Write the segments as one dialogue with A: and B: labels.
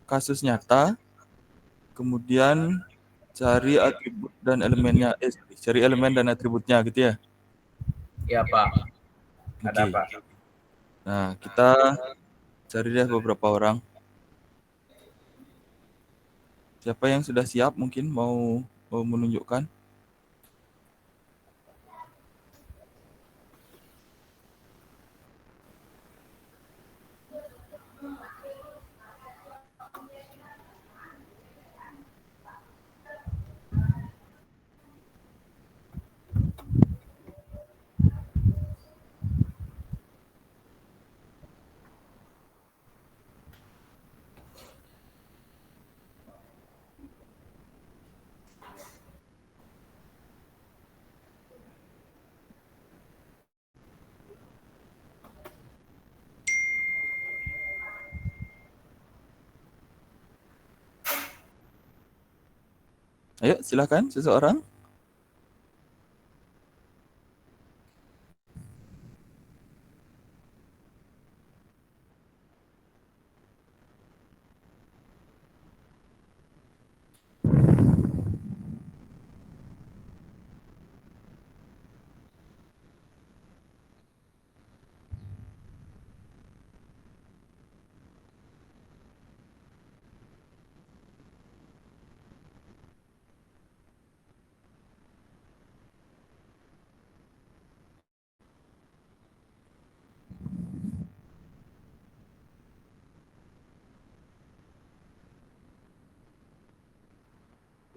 A: kasus nyata, kemudian cari atribut dan elemennya, cari elemen dan atributnya gitu ya.
B: Iya Pak. Ada
A: Oke.
B: Pak.
A: Nah, kita cari deh beberapa orang. Siapa yang sudah siap mungkin mau menunjukkan? Ayo, silakan seseorang.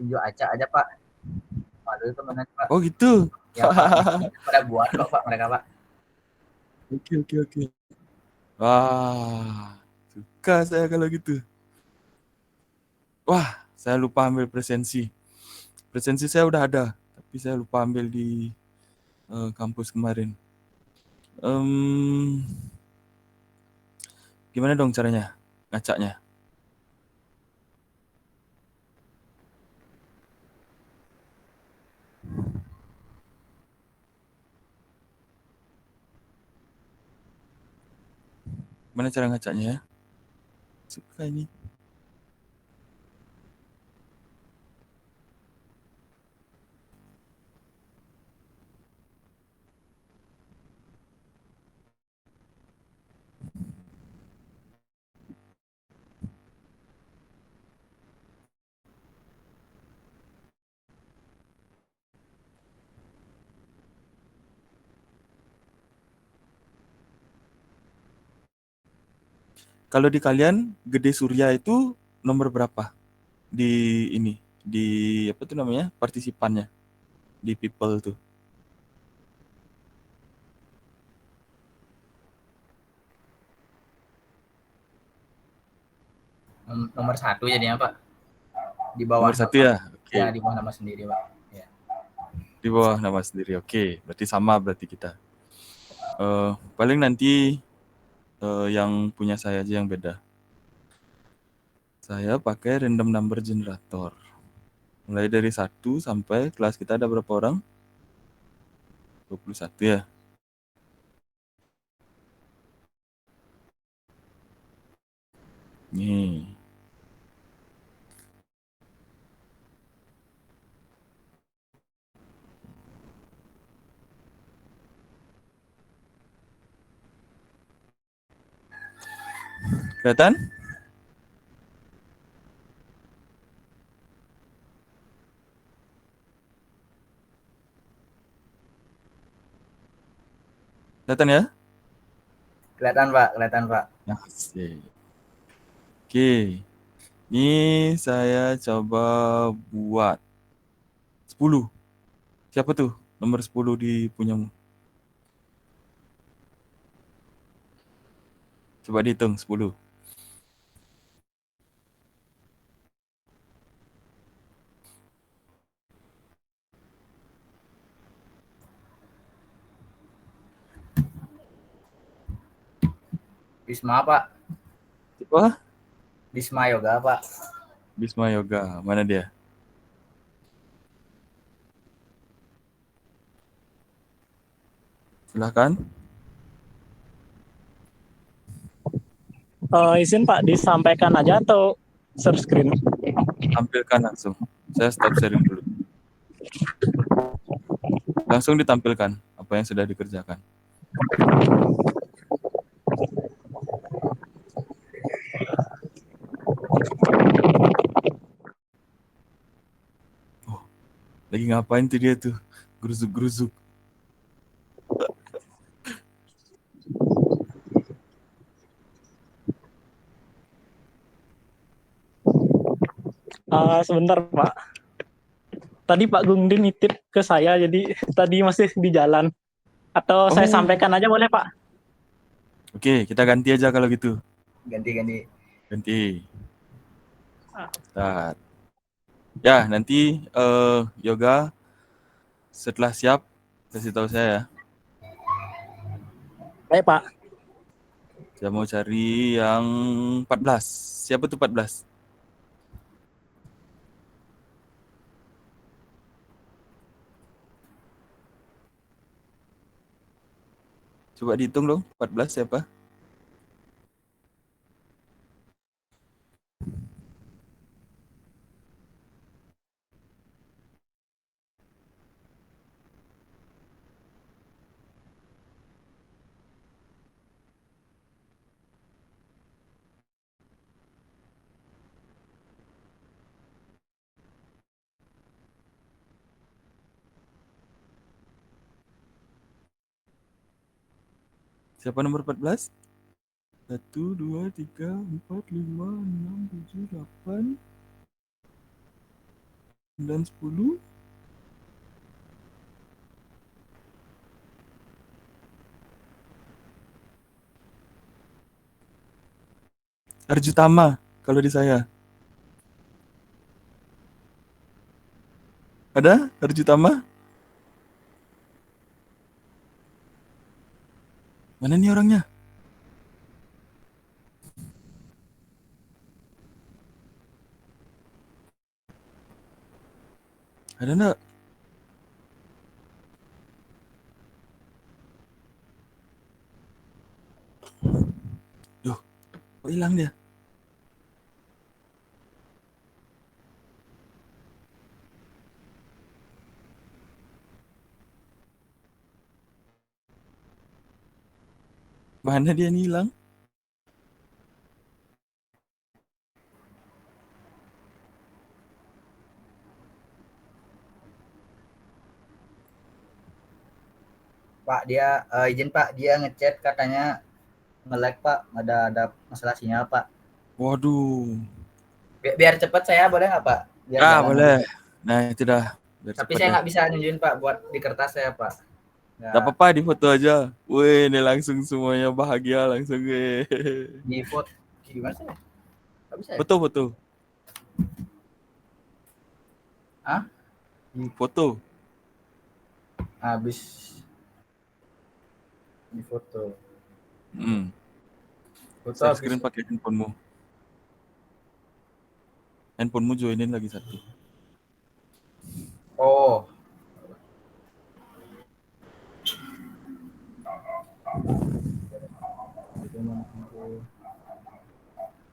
B: Tunjuk acak aja Pak. Malu itu mana Pak?
A: Oh gitu.
B: Ya Pak. Pada buat kok Pak mereka Pak.
A: Oke. Wah, suka saya kalau gitu. Wah, saya lupa ambil presensi. Presensi saya udah ada, tapi saya lupa ambil di kampus kemarin. Gimana dong caranya ngacaknya? Gimana cara ngacaknya ya? Suka ini. Kalau di kalian Gede Surya itu nomor berapa di ini? Di apa tuh namanya? Partisipannya di people tuh.
B: Nomor 1 jadinya Pak. Di bawah
A: Nomor satu ya?
B: ya
A: Oke.
B: di bawah nama sendiri Pak. Ya.
A: Di bawah nama sendiri. Oke, berarti sama berarti kita. Paling nanti yang punya saya aja yang beda. Saya pakai random number generator. Mulai dari 1 sampai kelas kita ada berapa orang? 21 ya. Nih. Kelihatan? Kelihatan ya?
B: Kelihatan Pak.
A: Asik. Oke. Ini saya coba buat 10. Siapa tuh nomor 10 di punyamu? Coba dihitung 10.
B: Bisma Pak.
A: Siapa?
B: Bisma Yoga Pak.
A: Bisma Yoga. Mana dia? Silahkan.
C: Izin Pak, disampaikan aja atau share screen.
A: Tampilkan langsung. Saya stop sharing dulu. Langsung ditampilkan apa yang sudah dikerjakan. Oh, lagi ngapain tuh dia tuh? Geruzuk-geruzuk.
C: Sebentar Pak. Tadi Pak Gungdin nitip ke saya, jadi tadi masih di jalan. Atau saya sampaikan aja boleh Pak?
A: Oke, kita ganti aja kalau gitu.
B: Ganti.
A: Ganti. Start. Ya, nanti Yoga setelah siap kasih tahu saya ya.
C: Baik Pak.
A: Saya mau cari yang 14. Siapa tuh 14? Coba dihitung dong, 14 siapa? Siapa nomor 14? 1, 2, 3, 4, 5, 6, 7, 8, 9, 10. Arjutama kalau di saya. Ada Arjutama? Mana nih orangnya? Ada enggak? Duh, kok hilang dia? Mana dia nih hilang?
B: Pak dia izin Pak, dia ngechat katanya nge-lag Pak, ada masalah sinyal Pak.
A: Waduh.
B: Biar cepat saya boleh nggak Pak? Biar jalan
A: Boleh.
B: aja.
A: Nah, itu dah. Biar
B: Tapi
A: cepet
B: saya
A: dah.
B: nggak bisa nunjukin Pak buat di kertas saya Pak.
A: Gak apa-apa, di foto aja. Wih, ini langsung semuanya bahagia langsung.
B: Di foto gimana sih? Nggak bisa ya?
A: Foto.
B: Hah?
A: Foto.
B: Habis di foto. Foto
A: Share
B: habis.
A: screen pakai handphonemu. Handphonemu joinin lagi satu.
B: Oh.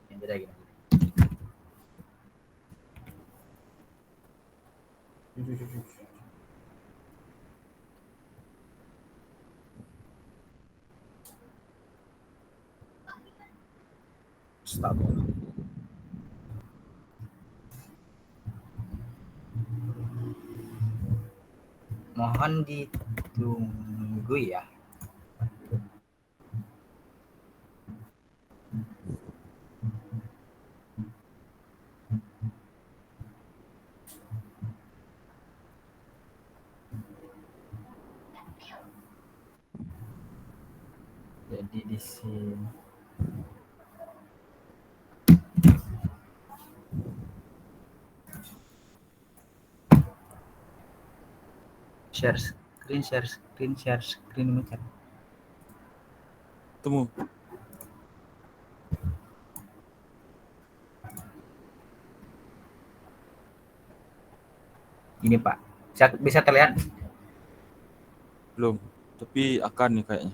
B: Yang beda gini. Stop. Mohon ditunggu ya. Jadi di sini share screen macam.
A: Temu.
B: Ini Pak. Bisa terlihat?
A: Belum. Tapi akan nih kayaknya.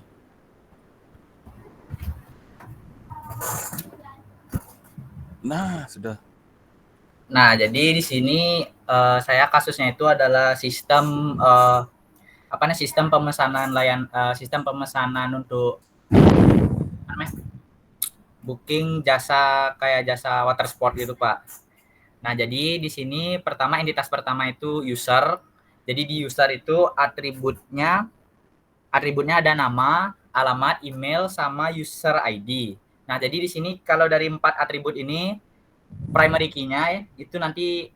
A: Nah, sudah.
B: Nah, jadi di sini saya kasusnya itu adalah sistem sistem pemesanan untuk apa namanya, booking jasa kayak jasa water sport gitu, Pak. Nah, jadi di sini entitas pertama itu user. Jadi di user itu atributnya ada nama, alamat, email, sama user ID. Nah, jadi di sini kalau dari 4 atribut ini primary key-nya itu nanti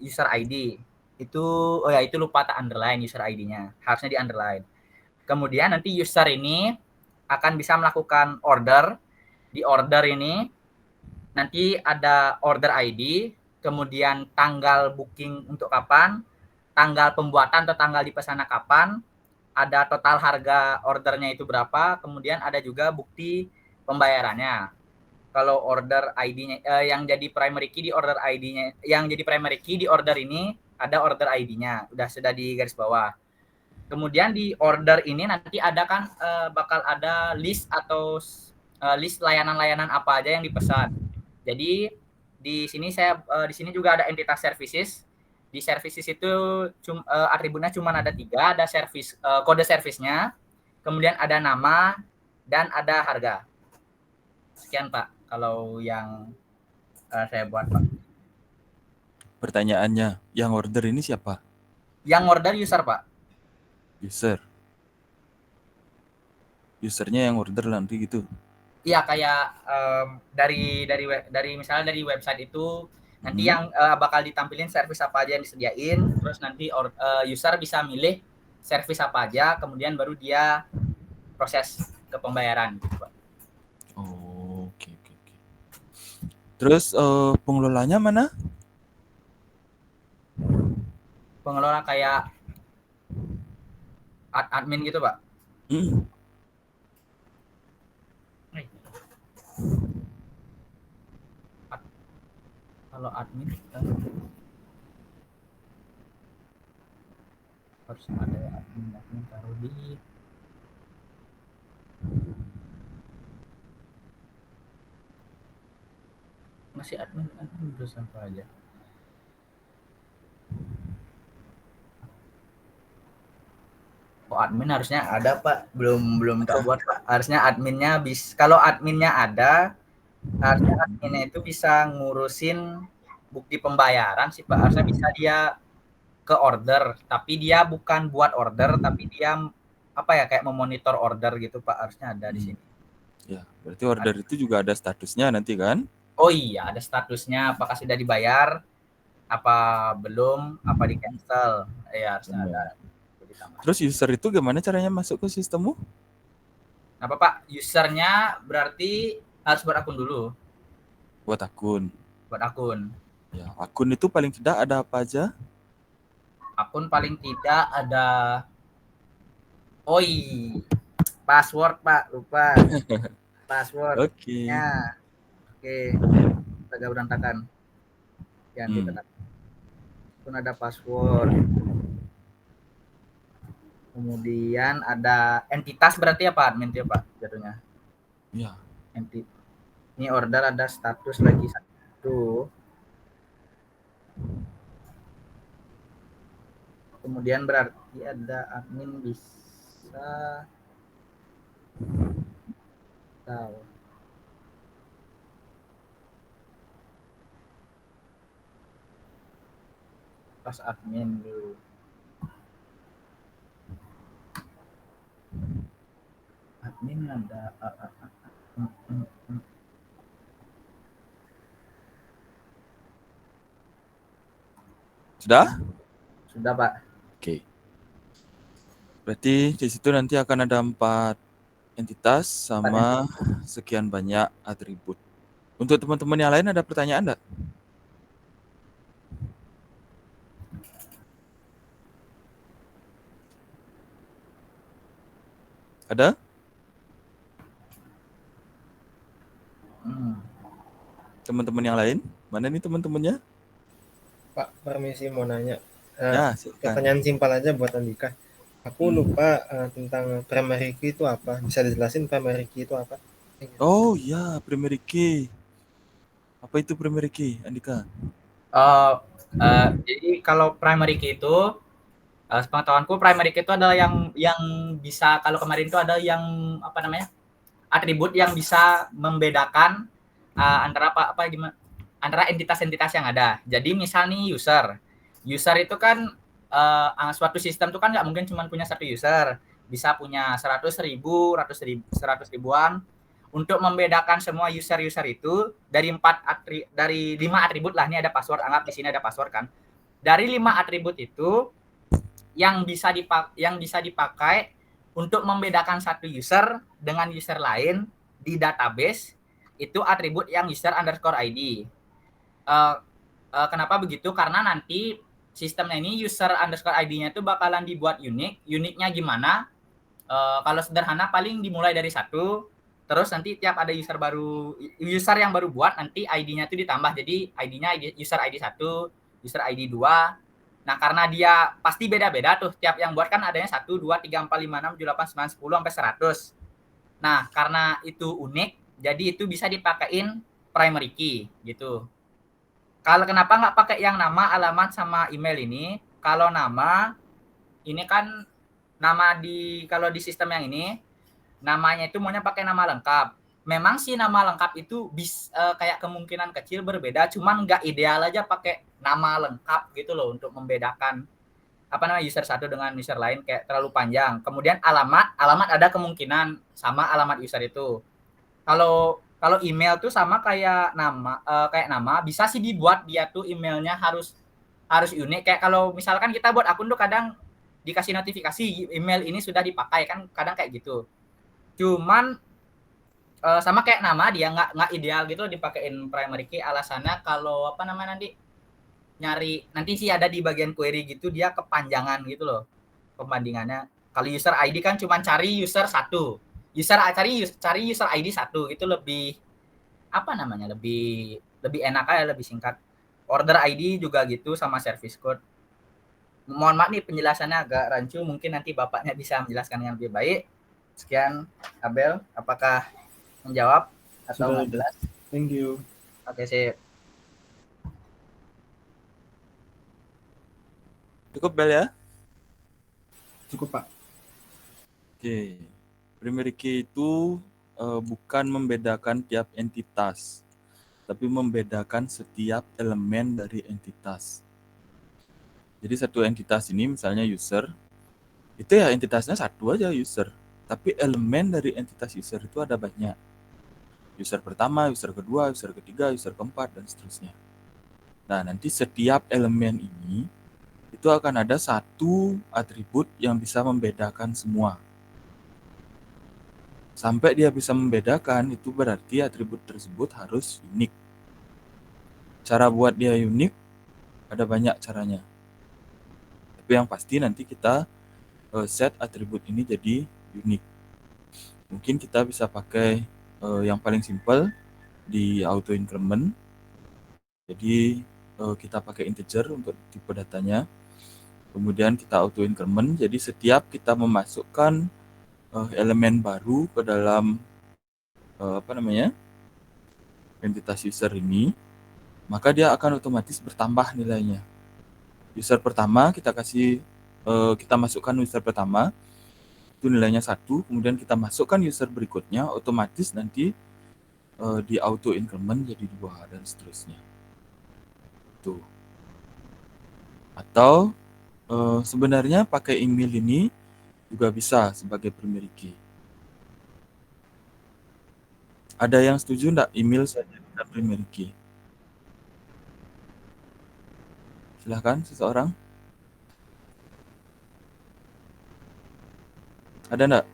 B: user ID. Itu lupa tak underline user ID-nya. Harusnya di underline. Kemudian nanti user ini akan bisa melakukan order. Di order ini nanti ada order ID, kemudian tanggal booking untuk kapan, tanggal pembuatan atau tanggal dipesan kapan, ada total harga ordernya itu berapa, kemudian ada juga bukti pembayarannya. Kalau order ID-nya yang jadi primary key di order ID-nya, yang jadi primary key di order ini ada order ID-nya, sudah di garis bawah. Kemudian di order ini nanti ada kan bakal ada list atau list layanan-layanan apa aja yang dipesan. Jadi di sini juga ada entitas services. Di services itu atributnya cuma ada 3, ada service kode servisnya, kemudian ada nama dan ada harga. Sekian Pak, kalau yang saya buat Pak.
A: Pertanyaannya, yang order ini siapa?
B: Yang order user Pak.
A: User. Usernya yang order nanti gitu.
B: Iya, kayak dari misalnya dari website itu nanti yang bakal ditampilin service apa aja yang disediain, terus nanti user bisa milih service apa aja, kemudian baru dia proses ke pembayaran gitu, Pak.
A: Oh, oke. Terus pengelolanya mana?
B: Pengelola kayak admin gitu, Pak. Kalau admin harus ada admin taruh di masih admin terus apa aja. Oh, admin harusnya ada Pak, belum tak buat Pak. Harusnya adminnya kalau adminnya ada, harusnya adminnya itu bisa ngurusin bukti pembayaran sih Pak. Harusnya bisa dia ke order, tapi dia bukan buat order, tapi dia kayak memonitor order gitu Pak. Harusnya ada di sini.
A: Ya, berarti order itu juga ada statusnya nanti kan?
B: Oh iya, ada statusnya, apakah sudah dibayar, apa belum, apa di cancel. Ya harusnya ada.
A: Terus user itu gimana caranya masuk ke sistemmu?
B: Apa Pak? Usernya berarti harus buat akun dulu.
A: Buat akun.
B: Ya,
A: akun itu paling tidak ada apa aja?
B: Akun paling tidak ada password Pak, lupa. Password.
A: Oke.
B: Oke. Agak berantakan. Ganti tetap. Akun ada password. Kemudian ada entitas berarti apa admin ya Pak jatuhnya?
A: Iya.
B: Ini order ada status lagi satu. Kemudian berarti ada admin bisa tahu. Pas admin dulu. Admin ada
A: Sudah?
B: Sudah Pak.
A: Oke. Berarti di situ nanti akan ada 4 entitas sama sekian banyak atribut. Untuk teman-teman yang lain ada pertanyaan enggak? Ada? Teman-teman yang lain? Mana nih teman-temannya?
D: Pak, permisi mau nanya.
A: Pertanyaan
D: simpel aja buat Andika. Aku lupa tentang primary key itu apa. Bisa dijelasin primary key itu apa?
A: Oh iya, primary key. Apa itu primary key, Andika?
B: Eh, jadi kalau primary key itu sepengetahuanku primary key itu adalah yang bisa kalau kemarin itu ada yang apa namanya atribut yang bisa membedakan antara apa gimana antara entitas-entitas yang ada. Jadi misal nih user itu kan suatu sistem itu kan nggak mungkin cuma punya satu user, bisa punya 100.000, 100 ribuan. Untuk membedakan semua user itu dari 5 atribut lah, ini ada password, anggap di sini ada password kan. Dari 5 atribut itu yang bisa dipakai untuk membedakan satu user dengan user lain di database itu atribut yang user_id. Kenapa begitu? Karena nanti sistemnya ini user_id-nya itu bakalan dibuat unik. Uniknya gimana? Kalau sederhana paling dimulai dari 1, terus nanti tiap ada user yang baru buat, nanti ID-nya itu ditambah. Jadi ID-nya user ID 1, user ID 2. Nah, karena dia pasti beda-beda tuh. Tiap yang buat kan adanya 1, 2, 3, 4, 5, 6, 7, 8, 9, 10 sampai 100. Nah, karena itu unik, jadi itu bisa dipakein primary key gitu. Kalau kenapa nggak pakai yang nama, alamat, sama email ini? Kalau nama, ini kan kalau di sistem yang ini, namanya itu maunya pakai nama lengkap. Memang sih nama lengkap itu kayak kemungkinan kecil berbeda, cuman nggak ideal aja pakai nama lengkap gitu loh untuk membedakan user satu dengan user lain kayak terlalu panjang. Kemudian alamat ada kemungkinan sama alamat user itu. Kalau email tuh sama kayak nama bisa sih dibuat dia tuh emailnya harus unik. Kayak kalau misalkan kita buat akun tuh kadang dikasih notifikasi email ini sudah dipakai kan, kadang kayak gitu. Cuman sama kayak nama dia nggak ideal gitu dipakein primary key. Alasannya kalau nanti nyari nanti sih ada di bagian query gitu dia kepanjangan gitu loh pembandingannya. Kalau user ID kan cuma cari user satu, cari user ID satu itu lebih lebih enak aja, lebih singkat. Order ID juga gitu sama service code. Mohon maaf nih penjelasannya agak rancu, mungkin nanti bapaknya bisa menjelaskan yang lebih baik. Sekian, Abel, apakah menjawab atau nggak jelas?
A: Thank you.
B: Oke, sip.
A: Cukup Bel ya?
D: Cukup, Pak.
A: Oke. Primary key itu bukan membedakan tiap entitas, tapi membedakan setiap elemen dari entitas. Jadi satu entitas ini misalnya user, itu ya entitasnya satu aja user. Tapi elemen dari entitas user itu ada banyak. User pertama, user kedua, user ketiga, user keempat, dan seterusnya. Nah, nanti setiap elemen ini itu akan ada satu atribut yang bisa membedakan semua. Sampai dia bisa membedakan, itu berarti atribut tersebut harus unik. Cara buat dia unik, ada banyak caranya. Tapi yang pasti nanti kita set atribut ini jadi unik. Mungkin kita bisa pakai yang paling simple di auto increment. Jadi kita pakai integer untuk tipe datanya. Kemudian kita auto increment. Jadi setiap kita memasukkan elemen baru ke dalam entitas user ini, maka dia akan otomatis bertambah nilainya. User pertama kita masukkan user pertama, itu nilainya 1, kemudian kita masukkan user berikutnya, otomatis nanti di auto increment jadi 2 dan seterusnya. Tuh. Atau sebenarnya pakai email ini juga bisa sebagai primary key. Ada yang setuju enggak email saja dengan primary key? Silahkan seseorang. Ada enggak?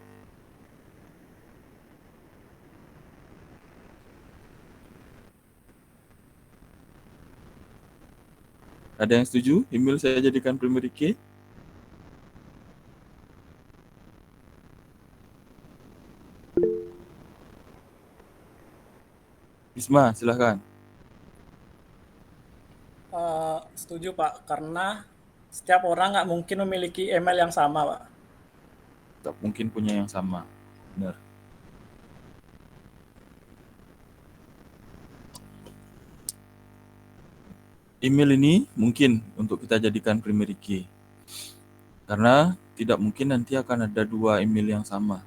A: Ada yang setuju email saya jadikan primary key? Bisma, silahkan.
C: Setuju Pak, karena setiap orang nggak mungkin memiliki email yang sama Pak.
A: Tak mungkin punya yang sama. Benar. email ini mungkin untuk kita jadikan primary key. Karena tidak mungkin nanti akan ada 2 email yang sama.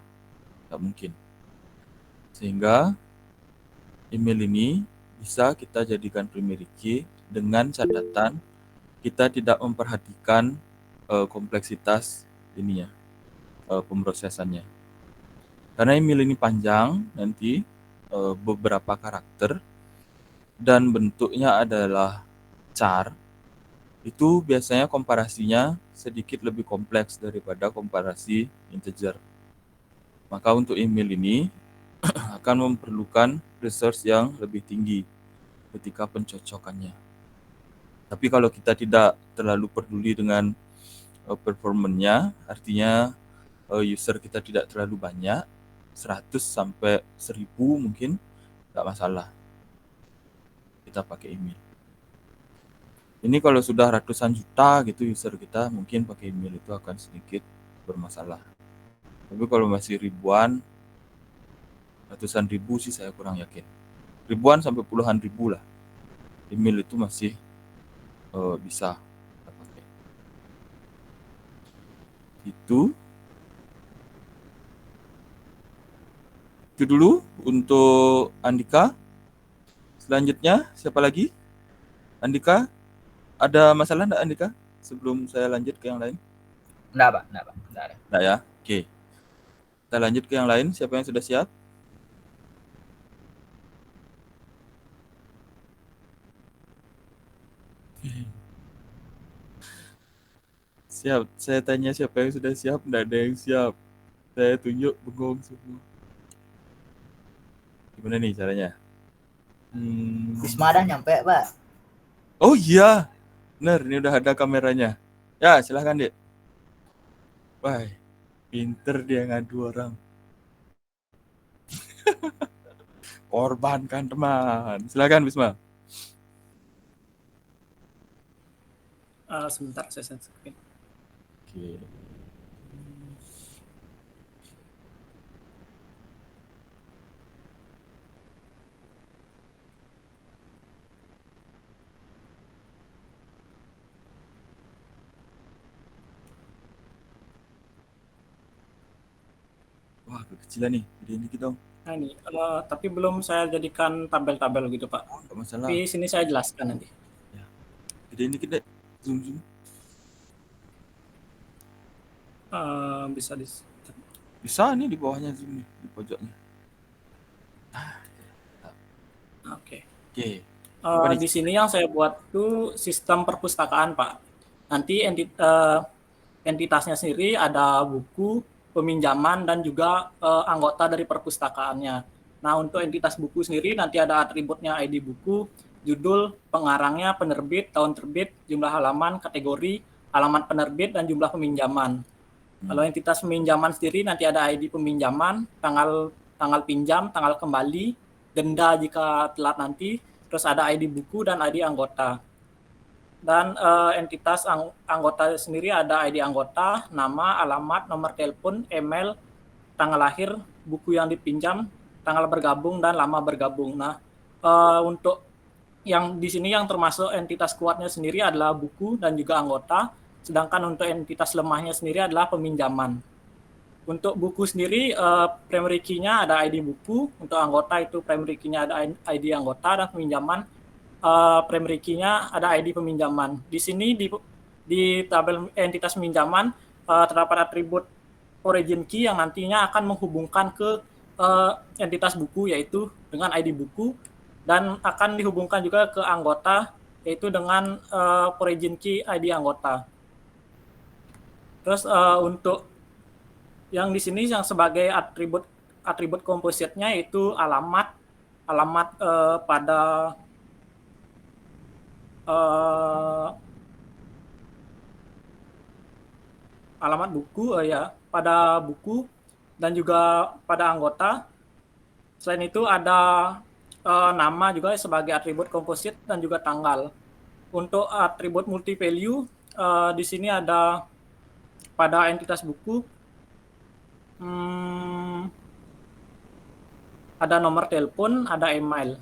A: Tidak mungkin. Sehingga email ini bisa kita jadikan primary key dengan catatan kita tidak memperhatikan kompleksitas ininya, pemrosesannya. Karena email ini panjang, nanti beberapa karakter dan bentuknya adalah char, itu biasanya komparasinya sedikit lebih kompleks daripada komparasi integer. Maka untuk email ini akan memerlukan resource yang lebih tinggi ketika pencocokannya. Tapi kalau kita tidak terlalu peduli dengan performanya, artinya user kita tidak terlalu banyak, 100 sampai 1000 mungkin, tidak masalah. Kita pakai email. Ini kalau sudah ratusan juta gitu user kita, mungkin pakai email itu akan sedikit bermasalah. Tapi kalau masih ribuan, ratusan ribu sih saya kurang yakin. Ribuan sampai puluhan ribu lah. Email itu masih bisa kita pakai. Itu dulu untuk Andika. Selanjutnya siapa lagi? Andika, ada masalah enggak Andika? Sebelum saya lanjut ke yang lain.
B: Enggak, Pak. Enggak ada.
A: Enggak ya? Oke. Kita lanjut ke yang lain. Siapa yang sudah siap? Siap. Saya tanya siapa yang sudah siap, enggak ada yang siap. Saya tunjuk bengong semua. Gimana nih caranya?
B: Wisma dah nyampe, Pak.
A: Oh iya. Benar, ini udah ada kameranya. Ya, silahkan, Dek. Wah, pinter dia ngadu orang. Korbankan teman. Silakan, Bisma.
C: Sebentar saya screen.
A: Oke. Wah, kekecilan nih. Gedein dikit dong.
C: Nah ini, tapi belum saya jadikan tabel-tabel gitu Pak.
A: Enggak masalah.
C: Tapi sini saya jelaskan nanti.
A: Ya. Gedein dikit, Dek. Zoom.
C: Bisa di.
A: Bisa nih di bawahnya zoom nih, di pojoknya.
C: Oke.
A: Oke.
C: Di sini yang saya buat tuh sistem perpustakaan Pak. Nanti entitasnya sendiri ada buku, peminjaman, dan juga anggota dari perpustakaannya. Nah, untuk entitas buku sendiri nanti ada atributnya ID buku, judul, pengarangnya, penerbit, tahun terbit, jumlah halaman, kategori, alamat penerbit, dan jumlah peminjaman. Kalau entitas peminjaman sendiri nanti ada ID peminjaman, tanggal pinjam, tanggal kembali, denda jika telat nanti, terus ada ID buku dan ID anggota. Dan entitas anggota sendiri ada ID anggota, nama, alamat, nomor telepon, email, tanggal lahir, buku yang dipinjam, tanggal bergabung, dan lama bergabung. Nah, untuk yang di sini yang termasuk entitas kuatnya sendiri adalah buku dan juga anggota, sedangkan untuk entitas lemahnya sendiri adalah peminjaman. Untuk buku sendiri, primary key-nya ada ID buku, untuk anggota itu primary key-nya ada ID anggota, dan peminjaman primary key-nya ada ID peminjaman. Di sini di tabel entitas peminjaman terdapat atribut origin key yang nantinya akan menghubungkan ke entitas buku yaitu dengan ID buku, dan akan dihubungkan juga ke anggota yaitu dengan origin key ID anggota. Terus untuk yang di sini yang sebagai atribut kompositnya itu alamat pada alamat buku pada buku dan juga pada anggota. Selain itu ada nama juga sebagai atribut komposit dan juga tanggal. Untuk atribut multi value di sini ada pada entitas buku ada nomor telepon, ada email.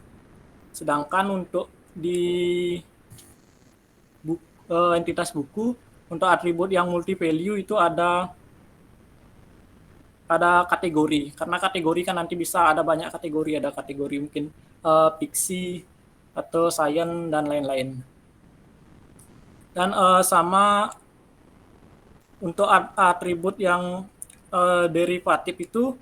C: Sedangkan untuk di entitas buku. Untuk atribut yang multi value itu ada kategori, karena kategori kan nanti bisa ada banyak kategori, ada kategori mungkin fiksi atau science dan lain-lain. Dan sama untuk atribut yang derivatif itu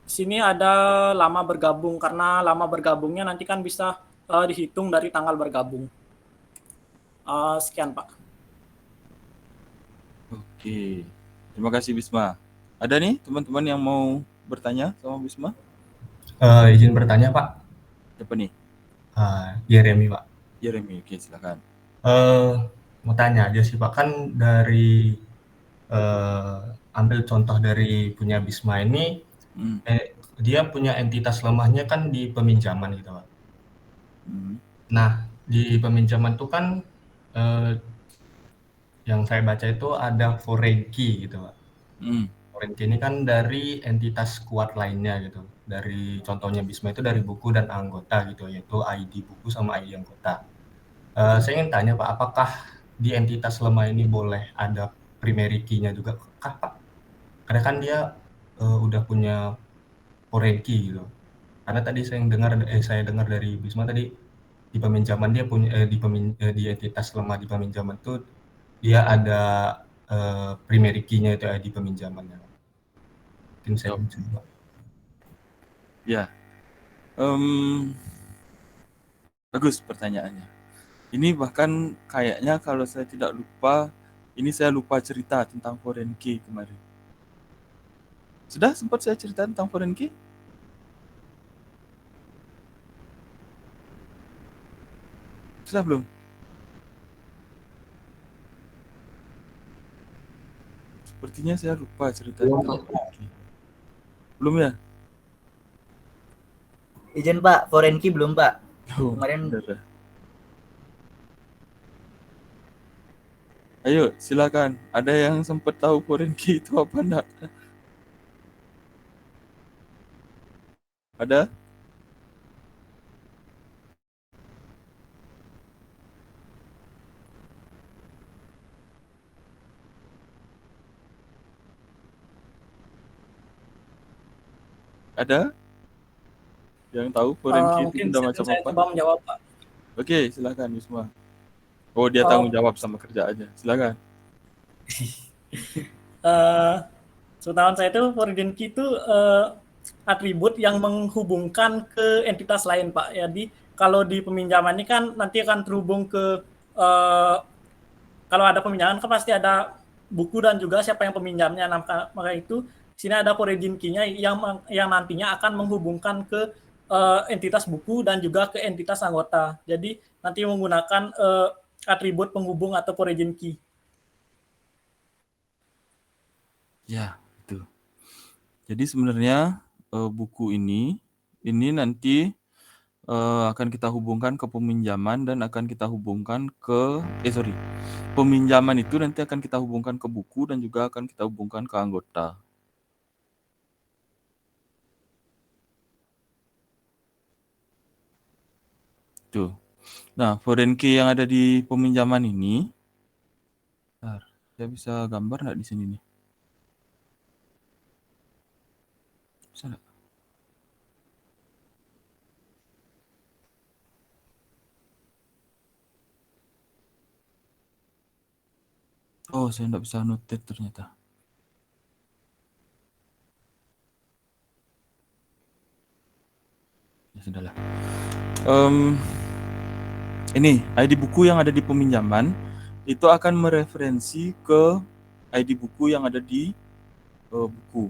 C: sini ada lama bergabung, karena lama bergabungnya nanti kan bisa dihitung dari tanggal bergabung. Sekian Pak.
A: Oke, terima kasih Bisma. Ada nih teman-teman yang mau bertanya sama Bisma?
E: Izin bertanya Pak.
A: Siapa nih?
E: Jeremy Pak.
A: Jeremy, oke silakan.
E: Mau tanya aja sih Pak, kan dari ambil contoh dari punya Bisma ini, dia punya entitas lemahnya kan di peminjaman gitu Pak. Nah, di peminjaman itu kan yang saya baca itu ada foreign key gitu Pak. Foreign key ini kan dari entitas kuat lainnya gitu. Dari contohnya Bisma itu dari buku dan anggota gitu, yaitu ID buku sama ID anggota. Saya ingin tanya Pak, apakah di entitas lemah ini boleh ada primary key-nya juga kah Pak? Karena kan dia udah punya foreign key gitu. Karena tadi saya dengar dari Bisma tadi di peminjaman dia punya di entitas lemah di peminjaman itu dia ada primary key-nya itu ID peminjamannya. Mungkin saya coba.
A: Ya, bagus pertanyaannya. Ini bahkan kayaknya kalau saya tidak lupa, ini saya lupa cerita tentang foreign key kemarin. Sudah sempat saya cerita tentang foreign key? Sudah belum? Sepertinya saya lupa cerita tentang foreign key. Belum ya?
B: Izin Pak, foreign key belum Pak. Kemarin.
A: Ayo, silakan. Ada yang sempat tahu foreign key itu apa enggak? Ada? Ada? Yang tahu foreign key itu sudah macam
C: saya
A: apa?
C: coba menjawab Pak.
A: Oke, silakan Bisma. Oh, dia tanggung jawab sama kerja aja. Silakan.
C: Sepengetahuan saya itu foreign key itu atribut yang menghubungkan ke entitas lain Pak. Jadi kalau di peminjaman ini kan nanti akan terhubung ke kalau ada peminjaman kan pasti ada buku dan juga siapa yang peminjamnya. Nah, maka itu sini ada foreign key-nya yang nantinya akan menghubungkan ke entitas buku dan juga ke entitas anggota. Jadi nanti menggunakan atribut penghubung atau foreign key.
A: Ya, itu. Jadi sebenarnya buku ini nanti akan kita hubungkan ke peminjaman dan akan kita hubungkan ke peminjaman itu nanti akan kita hubungkan ke buku dan juga akan kita hubungkan ke anggota. Tuh. Nah, foreign key yang ada di peminjaman ini, saya bisa gambar nggak di sini nih? Bisa nggak? Oh, saya nggak bisa notate ternyata. Ya sudahlah. Ini ID buku yang ada di peminjaman itu akan mereferensi ke ID buku yang ada di buku.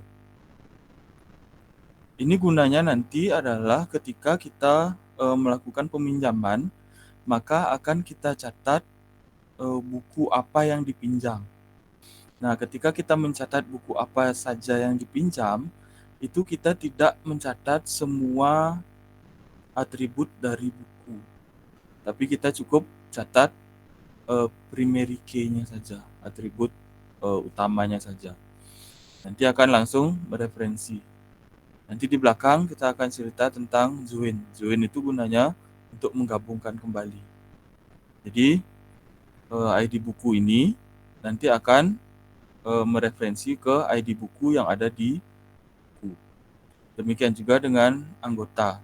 A: Ini gunanya nanti adalah ketika kita melakukan peminjaman, maka akan kita catat buku apa yang dipinjam. Nah, ketika kita mencatat buku apa saja yang dipinjam, itu kita tidak mencatat semua atribut dari buku. Tapi kita cukup catat primary key-nya saja, atribut utamanya saja. Nanti akan langsung mereferensi. Nanti di belakang kita akan cerita tentang join. Join itu gunanya untuk menggabungkan kembali. Jadi ID buku ini nanti akan mereferensi ke ID buku yang ada di buku. Demikian juga dengan anggota.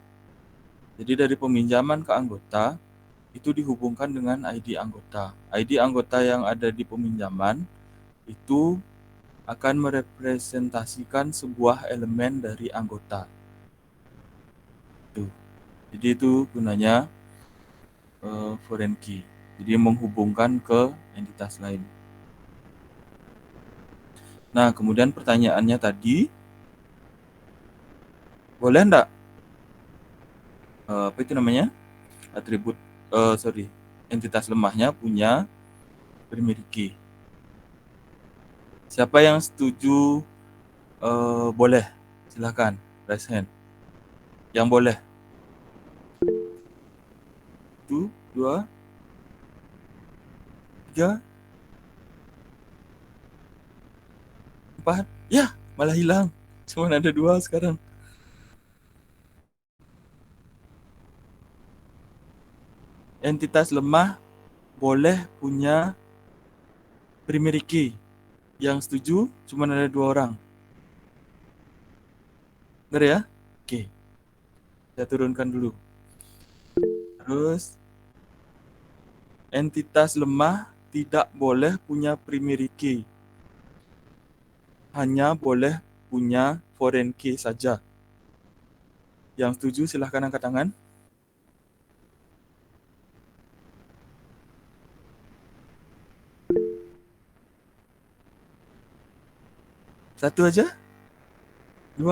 A: Jadi dari peminjaman ke anggota itu dihubungkan dengan ID anggota. ID anggota yang ada di peminjaman itu akan merepresentasikan sebuah elemen dari anggota. Jadi itu gunanya foreign key. Jadi menghubungkan ke entitas lain. Nah, kemudian pertanyaannya tadi, boleh enggak apa itu namanya? Atribut entitas lemahnya punya primary key. Siapa yang setuju boleh? Silakan, raise hand. Yang boleh. 1, 2, 3, 4. Ya, malah hilang. Cuma ada 2 sekarang. Entitas lemah boleh punya primary key. Yang setuju cuma ada 2 orang. Benar ya? Oke. Saya turunkan dulu. Terus entitas lemah tidak boleh punya primary key. Hanya boleh punya foreign key saja. Yang setuju silahkan angkat tangan. Satu aja? 2?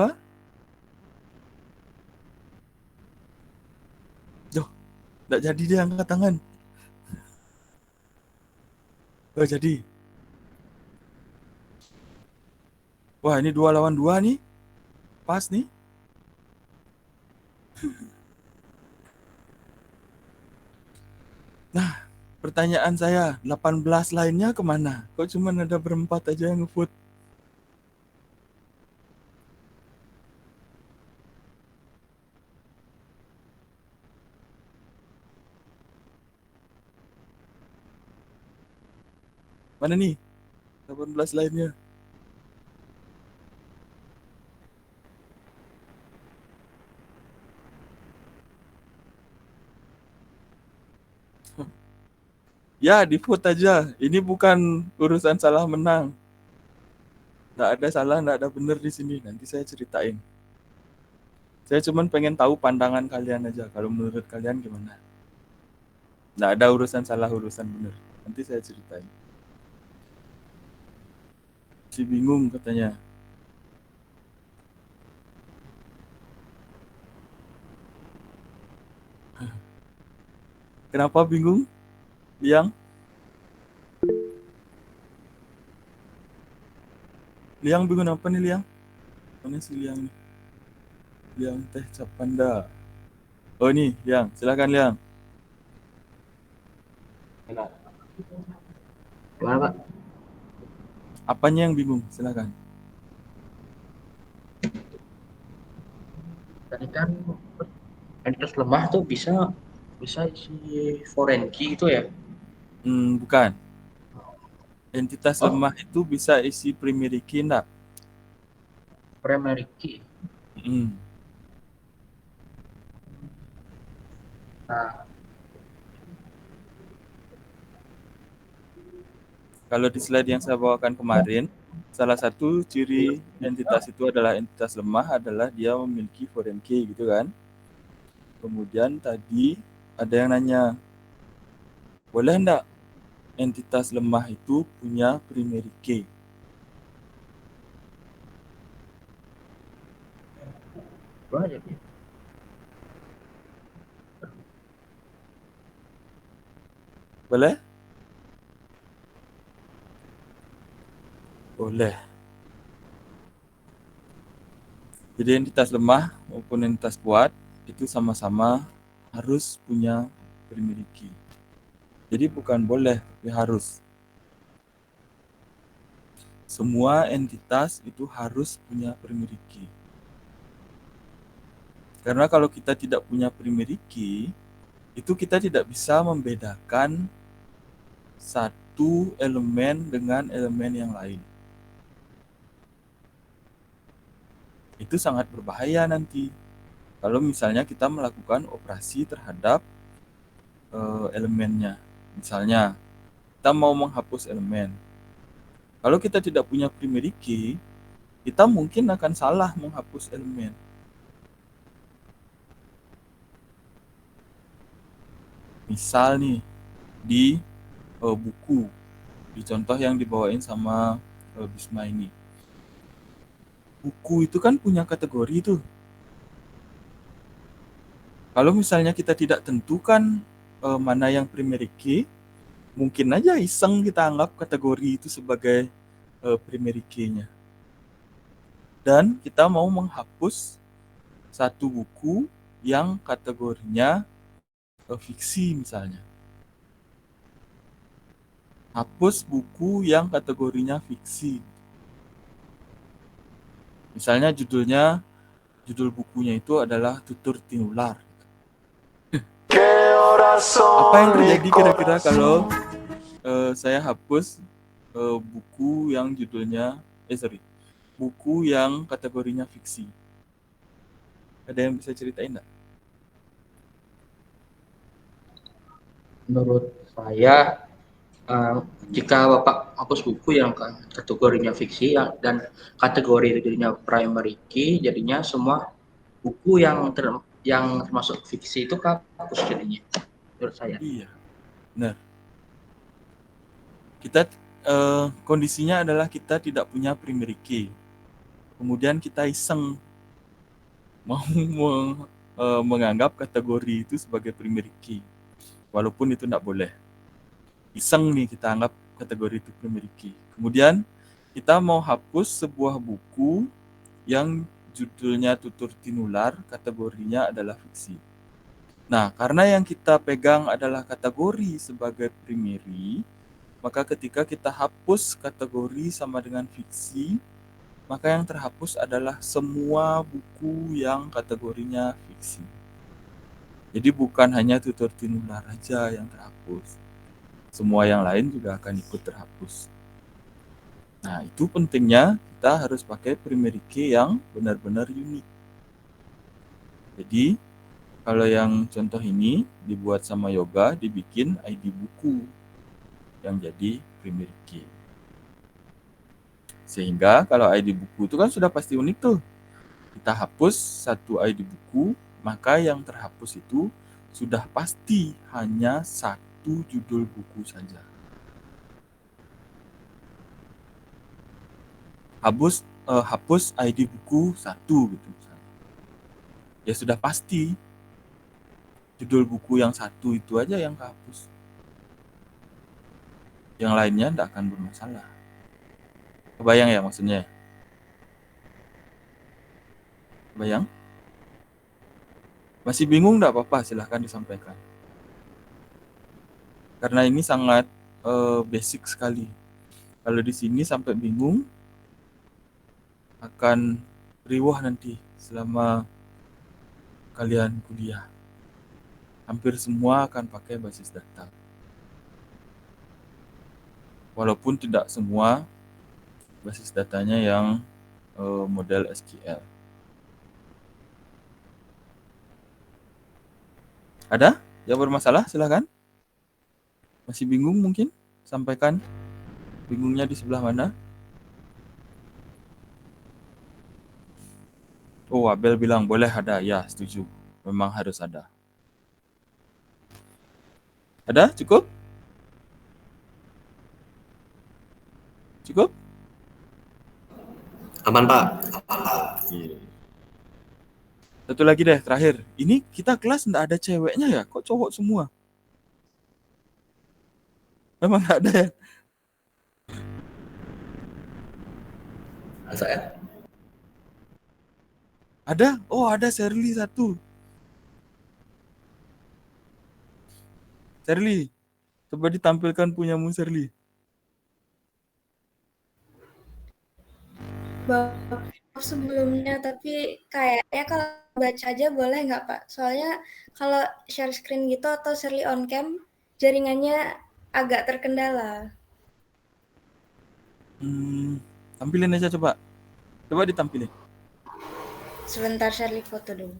A: Duh, enggak jadi dia angkat tangan. Oh, jadi. Wah, ini 2 lawan 2 nih. Pas nih. Nah, pertanyaan saya, 18 lainnya kemana? Kok cuma ada berempat aja yang nge-vote? Mana nih? 18 lainnya. Ya, di-vote aja. Ini bukan urusan salah menang. Nggak ada salah, nggak ada benar di sini. Nanti saya ceritain. Saya cuma pengen tahu pandangan kalian aja. Kalau menurut kalian gimana? Nggak ada urusan salah, urusan benar. Nanti saya ceritain. Si bingung katanya. Kenapa bingung? Liang? Liang bingung apa nih, Liang? Mana si Liang nih? Liang teh Capanda. Oh nih, Liang. Silakan, Liang.
F: Gimana, Pak?
A: Apanya yang bingung? Silakan.
F: Tadi kan entitas lemah tuh bisa isi foreign key itu ya?
A: Bukan. Entitas lemah itu bisa isi primary key enggak?
F: Primary key. Nah,
A: kalau di slide yang saya bawakan kemarin, salah satu ciri entitas itu adalah entitas lemah adalah dia memiliki foreign key gitu kan. Kemudian tadi ada yang nanya, boleh enggak entitas lemah itu punya primary key?
F: boleh jadi.
A: Boleh? Boleh. Jadi entitas lemah maupun entitas kuat itu sama-sama harus punya primary key. Jadi bukan boleh, tapi harus. Semua entitas itu harus punya primary key. Karena kalau kita tidak punya primary key, itu kita tidak bisa membedakan satu elemen dengan elemen yang lain. Itu sangat berbahaya nanti. Kalau misalnya kita melakukan operasi terhadap elemennya. Misalnya, kita mau menghapus elemen. Kalau kita tidak punya primary key, kita mungkin akan salah menghapus elemen. Misal nih, di buku, di contoh yang dibawain sama Bisma ini. Buku itu kan punya kategori tuh. Kalau misalnya kita tidak tentukan mana yang primary key, mungkin aja iseng kita anggap kategori itu sebagai primary key-nya. Dan kita mau menghapus satu buku yang kategorinya fiksi misalnya. Hapus buku yang kategorinya fiksi. Misalnya judul bukunya itu adalah Tutur Tinular. Apa yang terjadi kira-kira kalau saya hapus buku yang judulnya buku yang kategorinya fiksi? Ada yang bisa ceritain enggak?
F: Menurut saya, jika Bapak hapus buku yang kategorinya fiksi dan kategori jadinya primary key, jadinya semua buku yang termasuk fiksi itu hapus jadinya. Menurut saya.
A: Iya, benar. Kita kondisinya adalah kita tidak punya primary key. Kemudian kita iseng mau menganggap kategori itu sebagai primary key, walaupun itu tidak boleh. Iseng nih kita anggap kategori itu primary key. Kemudian kita mau hapus sebuah buku yang judulnya Tutur Tinular, kategorinya adalah fiksi. Nah, karena yang kita pegang adalah kategori sebagai primary, maka ketika kita hapus kategori sama dengan fiksi, maka yang terhapus adalah semua buku yang kategorinya fiksi. Jadi bukan hanya Tutur Tinular aja yang terhapus. Semua yang lain juga akan ikut terhapus. Nah, itu pentingnya kita harus pakai primary key yang benar-benar unik. Jadi, kalau yang contoh ini dibuat sama Yoga, dibikin ID buku yang jadi primary key. Sehingga kalau ID buku itu kan sudah pasti unik tuh. Kita hapus satu ID buku, maka yang terhapus itu sudah pasti hanya satu judul buku saja. Hapus ID buku 1 gitu misalnya. Ya sudah pasti judul buku yang 1 itu aja yang kehapus. Yang lainnya tidak akan bermasalah. Kebayang ya maksudnya? Kebayang? Masih bingung enggak apa-apa, silahkan disampaikan. Karena ini sangat basic sekali. Kalau di sini sampai bingung, akan riwah nanti selama kalian kuliah. Hampir semua akan pakai basis data. Walaupun tidak semua basis datanya yang model SQL. Ada yang bermasalah? Silakan. Masih bingung mungkin? Sampaikan bingungnya di sebelah mana? Oh, Abel bilang boleh ada. Ya, setuju. Memang harus ada. Ada? Cukup? Cukup?
G: Aman, Pak.
A: Oke. Satu lagi deh, terakhir. Ini kita kelas nggak ada ceweknya ya? Kok cowok semua? Memang nggak ada ya?
G: Saya.
A: Ada? Oh, ada Shirley satu. Shirley, coba ditampilkan punyamu Shirley.
H: Sebelumnya, tapi kayaknya kalau baca aja boleh nggak Pak? Soalnya kalau share screen gitu atau Shirley on cam, jaringannya agak terkendala.
A: Tampilin aja coba. Coba ditampilin.
H: Sebentar Shirley foto dulu.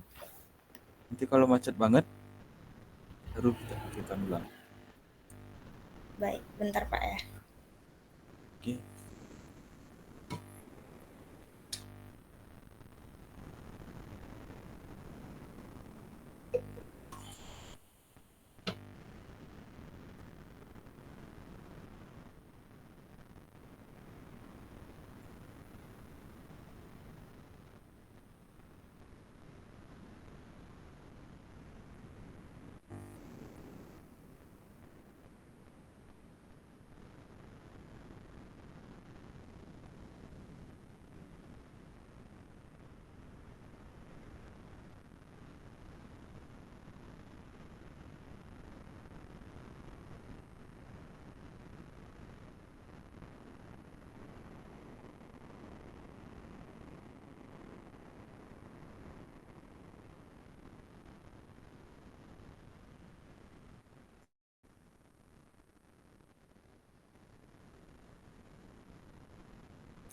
A: Nanti kalau macet banget, baru kita ulang.
H: Baik, bentar Pak ya.
A: Oke.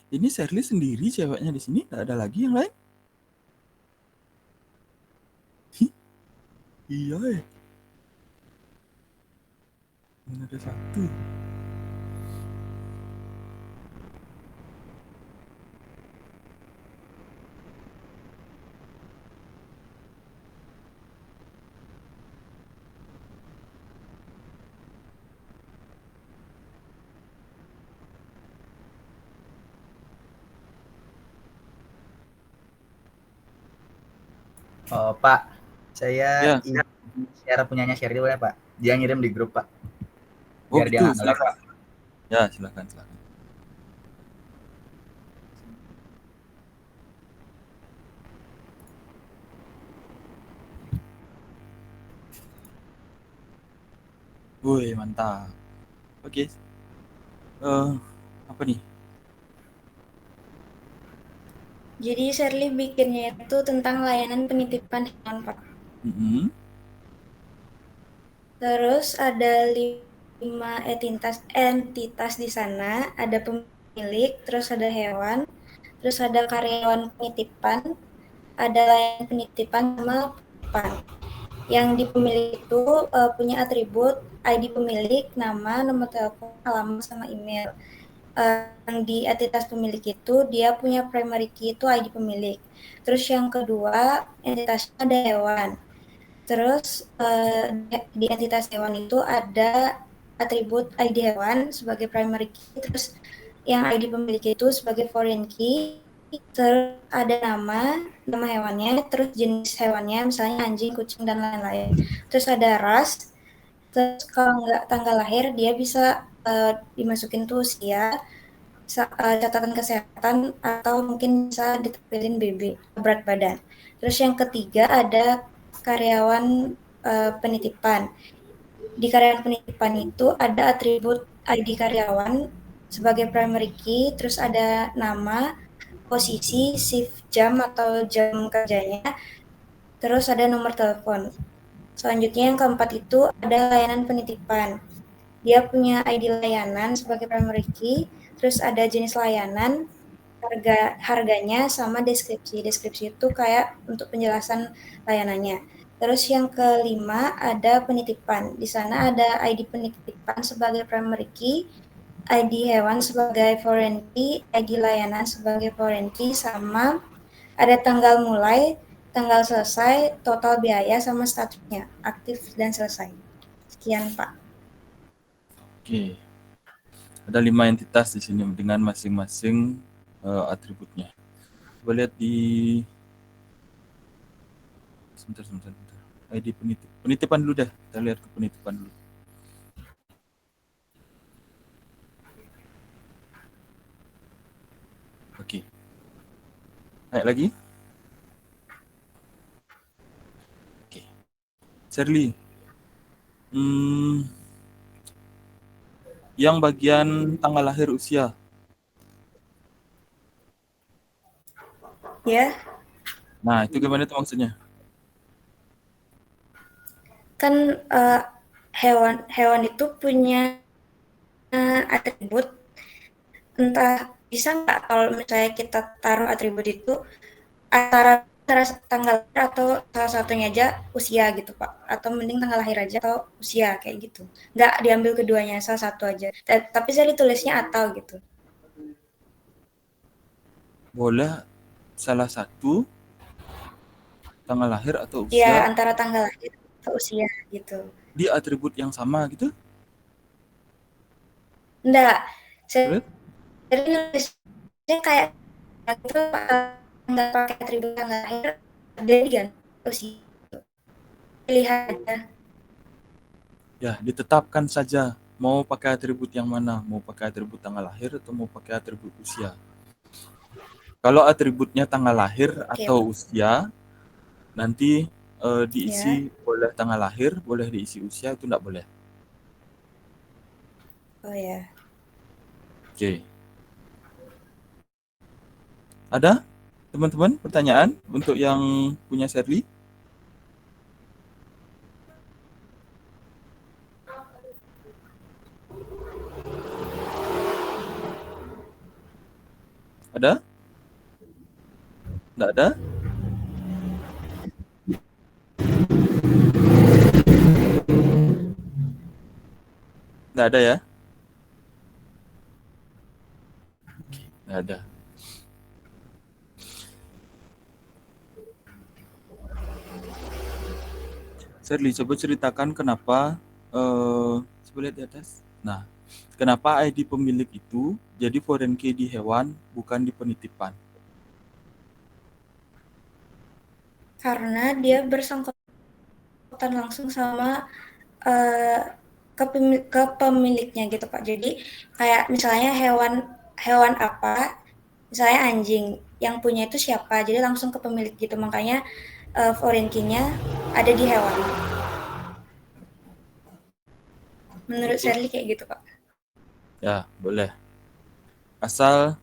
A: Ini Shirley sendiri ceweknya di sini, nggak ada lagi yang lain? Iya ya. Ada satu.
B: Oh, Pak, saya
A: Ya.
B: ingin share punyanya Shirley boleh, Pak? Dia ngirim di grup, Pak.
A: Oh
B: Biar dia
A: gitu,
B: nggak ngelek, Pak.
A: Ya, silakan. Woi, mantap. Oke. Apa nih?
H: Jadi Shirley bikinnya itu tentang layanan penitipan hewan Pak. Terus ada 5 entitas di sana, ada pemilik, terus ada hewan, terus ada karyawan penitipan, ada layanan penitipan sama penitipan. Yang di pemilik itu punya atribut ID pemilik, nama, nomor telepon, alamat, sama email. Yang di entitas pemilik itu dia punya primary key itu ID pemilik. Terus yang kedua entitasnya ada hewan. Terus di entitas hewan itu ada atribut ID hewan sebagai primary key. Terus yang ID pemilik itu sebagai foreign key. Terus ada nama hewannya, terus jenis hewannya misalnya anjing, kucing, dan lain-lain. Terus ada ras. Terus kalau nggak tanggal lahir dia bisa dimasukin tuh usia, catatan kesehatan, atau mungkin bisa ditampilin BB, berat badan. Terus yang ketiga ada karyawan penitipan. Di karyawan penitipan itu ada atribut ID karyawan sebagai primary key, terus ada nama, posisi, shift jam atau jam kerjanya, terus ada nomor telepon. Selanjutnya yang keempat itu ada layanan penitipan. Dia punya ID layanan sebagai primary key, terus ada jenis layanan, harganya, sama deskripsi. Deskripsi itu kayak untuk penjelasan layanannya. Terus yang kelima ada penitipan. Di sana ada ID penitipan sebagai primary key, ID hewan sebagai foreign key, ID layanan sebagai foreign key, sama ada tanggal mulai, tanggal selesai, total biaya, sama statusnya, aktif dan selesai. Sekian, Pak.
A: Oke. Ada 5 entitas di sini dengan masing-masing atributnya. Coba lihat di sebentar. ID penitipan dulu dah. Kita lihat ke penitipan dulu. Oke. Naik lagi. Oke. Shirley. Yang bagian tanggal lahir usia.
H: Ya.
A: Nah, itu gimana tuh maksudnya?
H: Kan hewan itu punya atribut, entah bisa nggak kalau misalnya kita taruh atribut itu antara tanggal lahir atau salah satunya aja usia gitu Pak, atau mending tanggal lahir aja atau usia kayak gitu, nggak diambil keduanya, salah satu aja. Tapi saya tulisnya atau gitu.
A: Boleh salah satu tanggal lahir atau
H: Ya,
A: usia
H: antara tanggal lahir atau usia gitu.
A: di atribut yang sama gitu?
H: Enggak, saya
A: Boleh?
H: nulisnya kayak gitu, nggak pakai atribut tanggal lahir, jadi kan usia. Lihat aja.
A: Ya, ditetapkan saja mau pakai atribut yang mana, mau pakai atribut tanggal lahir atau mau pakai atribut usia. Kalau atributnya tanggal lahir atau usia, nanti diisi boleh tanggal lahir, boleh diisi usia, itu enggak boleh.
H: Oh ya.
A: Oke. Ada teman-teman pertanyaan untuk yang punya Sherly? Ada? Enggak ada? Enggak ada ya? Oke, enggak ada. Sherly, coba ceritakan kenapa coba lihat di atas. Nah, kenapa ID pemilik itu jadi foreign key di hewan, bukan di penitipan?
H: Karena dia bersangkutan langsung sama kepemiliknya gitu Pak. Jadi kayak misalnya hewan apa, misalnya anjing, yang punya itu siapa, jadi langsung ke pemilik gitu. Makanya foreign key-nya ada di hewan. Menurut Sherly kayak gitu Pak.
A: Ya, boleh. Asal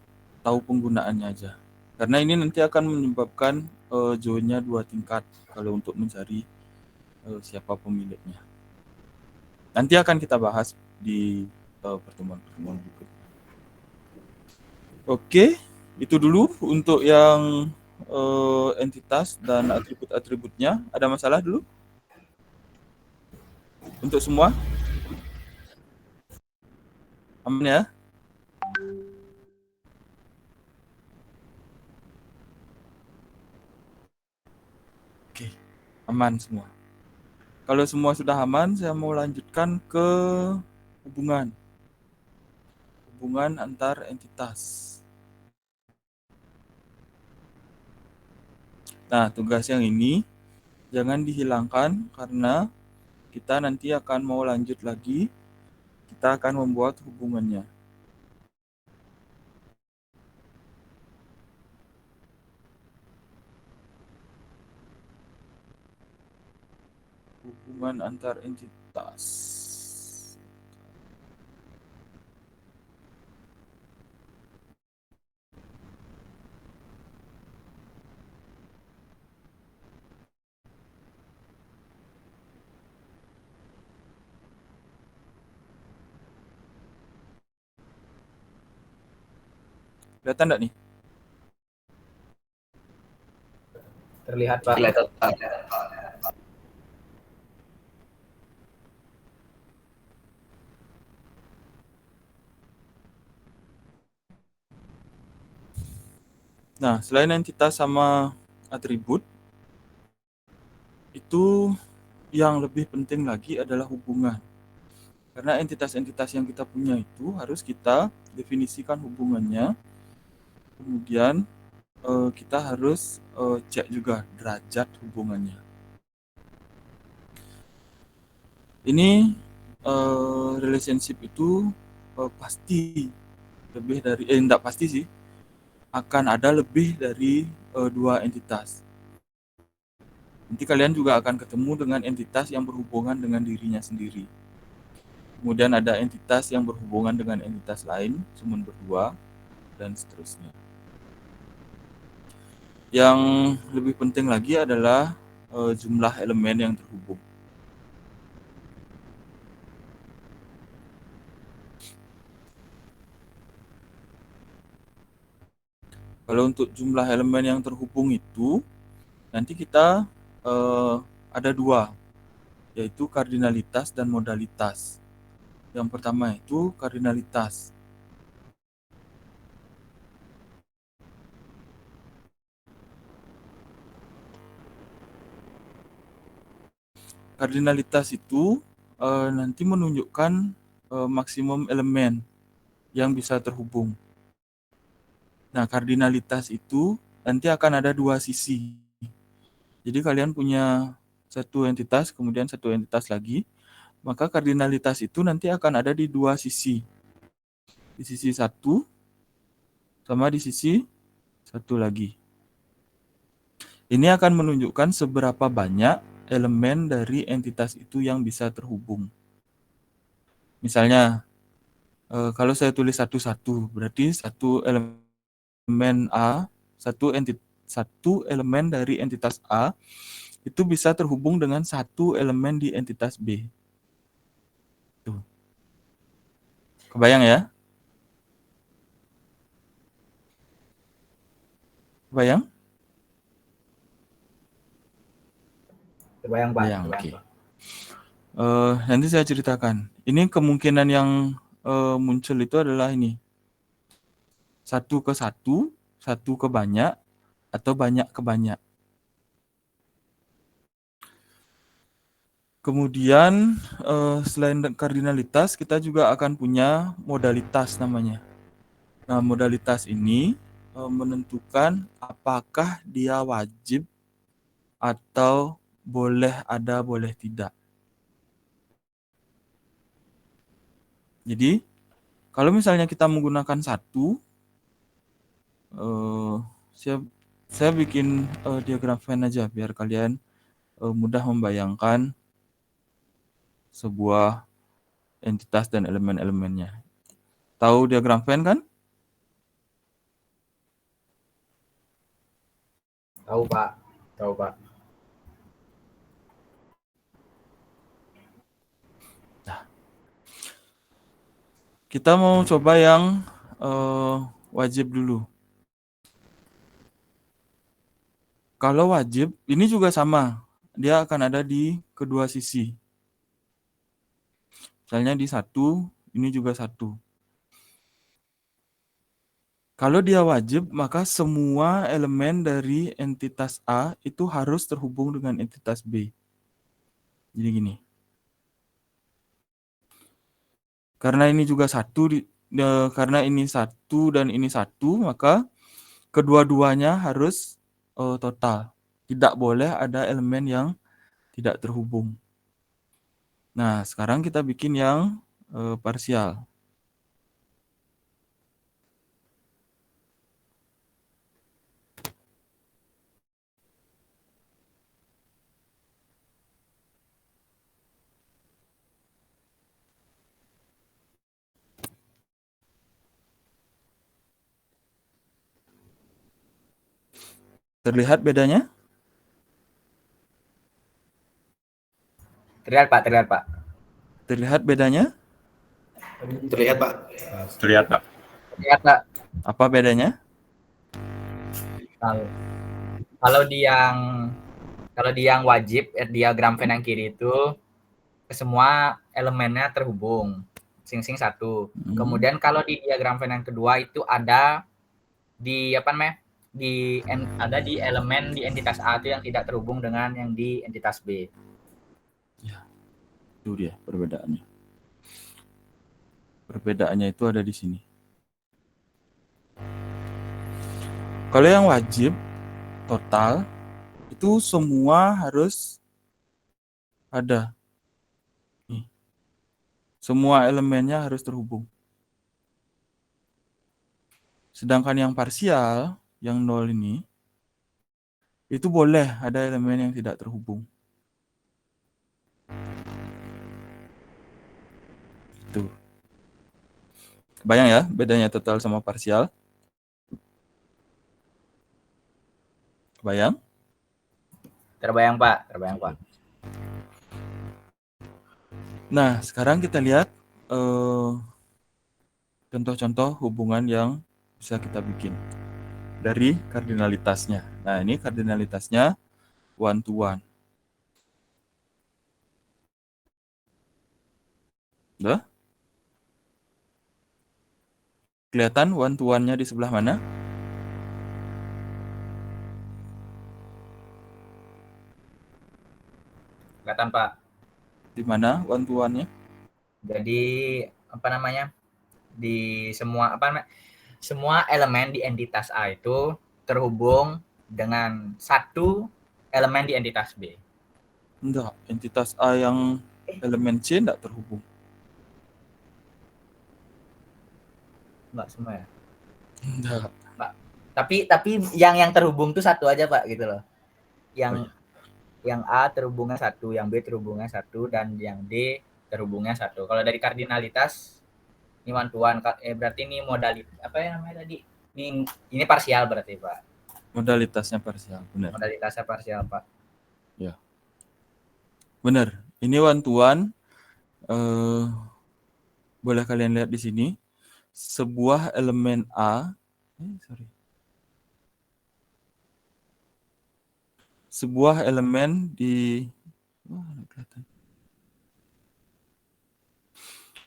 A: tahu penggunaannya aja. Karena ini nanti akan menyebabkan joinnya 2 tingkat kalau untuk mencari siapa pemiliknya. Nanti akan kita bahas di pertemuan-pertemuan berikutnya. Oke, itu dulu untuk yang entitas dan atribut-atributnya. Ada masalah dulu? Untuk semua? Aman ya? Oke, aman semua. Kalau semua sudah aman, saya mau lanjutkan ke hubungan antar entitas. Nah, tugas yang ini jangan dihilangkan karena kita nanti akan mau lanjut lagi. Kita akan membuat hubungannya. Hubungan antar entitas. Kelihatan enggak nih?
B: Terlihat Pak.
A: Nah, selain entitas sama atribut, itu yang lebih penting lagi adalah hubungan. Karena entitas-entitas yang kita punya itu harus kita definisikan hubungannya. Kemudian kita harus cek juga derajat hubungannya. Ini relationship itu pasti lebih dari enggak pasti sih, akan ada lebih dari 2 entitas. Nanti kalian juga akan ketemu dengan entitas yang berhubungan dengan dirinya sendiri. Kemudian ada entitas yang berhubungan dengan entitas lain, cuma berdua, dan seterusnya. Yang lebih penting lagi adalah jumlah elemen yang terhubung. Kalau untuk jumlah elemen yang terhubung itu nanti kita ada dua, yaitu kardinalitas dan modalitas. Yang pertama itu kardinalitas. Kardinalitas itu nanti menunjukkan maksimum elemen yang bisa terhubung. Nah, kardinalitas itu nanti akan ada dua sisi. Jadi kalian punya satu entitas, kemudian satu entitas lagi, maka kardinalitas itu nanti akan ada di dua sisi. Di sisi satu, sama di sisi satu lagi. Ini akan menunjukkan seberapa banyak elemen dari entitas itu yang bisa terhubung. Misalnya, kalau saya tulis satu-satu, berarti satu elemen A, satu elemen dari entitas A, itu bisa terhubung dengan satu elemen di entitas B. Tuh. Kebayang ya? Kebayang?
B: Kebayang, Pak.
A: Kebayang, oke. Nanti saya ceritakan. Ini kemungkinan yang muncul itu adalah ini. Satu ke banyak, atau banyak ke banyak. Kemudian selain kardinalitas, kita juga akan punya modalitas namanya. Nah, modalitas ini menentukan apakah dia wajib atau boleh ada, boleh tidak. Jadi, kalau misalnya kita menggunakan satu, saya bikin diagram Venn aja biar kalian mudah membayangkan sebuah entitas dan elemen-elemennya. Tahu diagram Venn kan?
B: Tahu, Pak. Tahu, Pak.
A: Nah, kita mau coba yang wajib dulu. Kalau wajib, ini juga sama. Dia akan ada di kedua sisi. Misalnya di satu, ini juga satu. Kalau dia wajib, maka semua elemen dari entitas A itu harus terhubung dengan entitas B. Jadi gini. Karena ini juga satu, karena ini satu dan ini satu, maka kedua-duanya harus total. Tidak boleh ada elemen yang tidak terhubung. Nah, sekarang kita bikin yang parsial. Terlihat bedanya?
B: Terlihat, Pak. Terlihat, Pak.
A: Terlihat bedanya?
D: Terlihat, Pak.
E: Terlihat, Pak.
B: Terlihat, Pak.
A: Apa bedanya?
B: Kalau di yang wajib, diagram Venn yang kiri itu semua elemennya terhubung, masing-masing satu. Kemudian kalau di diagram Venn yang kedua itu ada di ada di elemen di entitas A itu yang tidak terhubung dengan yang di entitas B.
A: Ya, itu dia perbedaannya. Perbedaannya itu ada di sini. Kalau yang wajib total itu semua harus ada. Nih. Semua elemennya harus terhubung. Sedangkan yang parsial, yang 0 ini, itu boleh ada elemen yang tidak terhubung. Itu. Kebayang ya bedanya total sama parsial? Kebayang?
B: Terbayang, Pak. Terbayang, Pak.
A: Nah, sekarang kita lihat contoh-contoh hubungan yang bisa kita bikin. dari kardinalitasnya. Nah, ini kardinalitasnya one to one. Udah? Kelihatan one to one-nya di sebelah mana?
B: Kelihatan, Pak.
A: Di mana one to one-nya?
B: Jadi apa namanya? Di semua semua elemen di entitas A itu terhubung dengan satu elemen di entitas B.
A: Enggak, entitas A yang elemen C enggak terhubung.
B: Enggak semua ya?
A: Enggak.
B: Tapi yang terhubung tuh satu aja, Pak, gitu loh. Yang A terhubungnya satu, yang B terhubungnya satu, dan yang D terhubungnya satu. Kalau dari kardinalitas ini one to one, berarti ini modalitas apa ya namanya tadi? Ini parsial berarti, Pak.
A: Modalitasnya parsial, benar.
B: Modalitasnya parsial, Pak.
A: Ya. Benar. Ini one to one. Boleh kalian lihat di sini. Sebuah elemen A, sebuah elemen di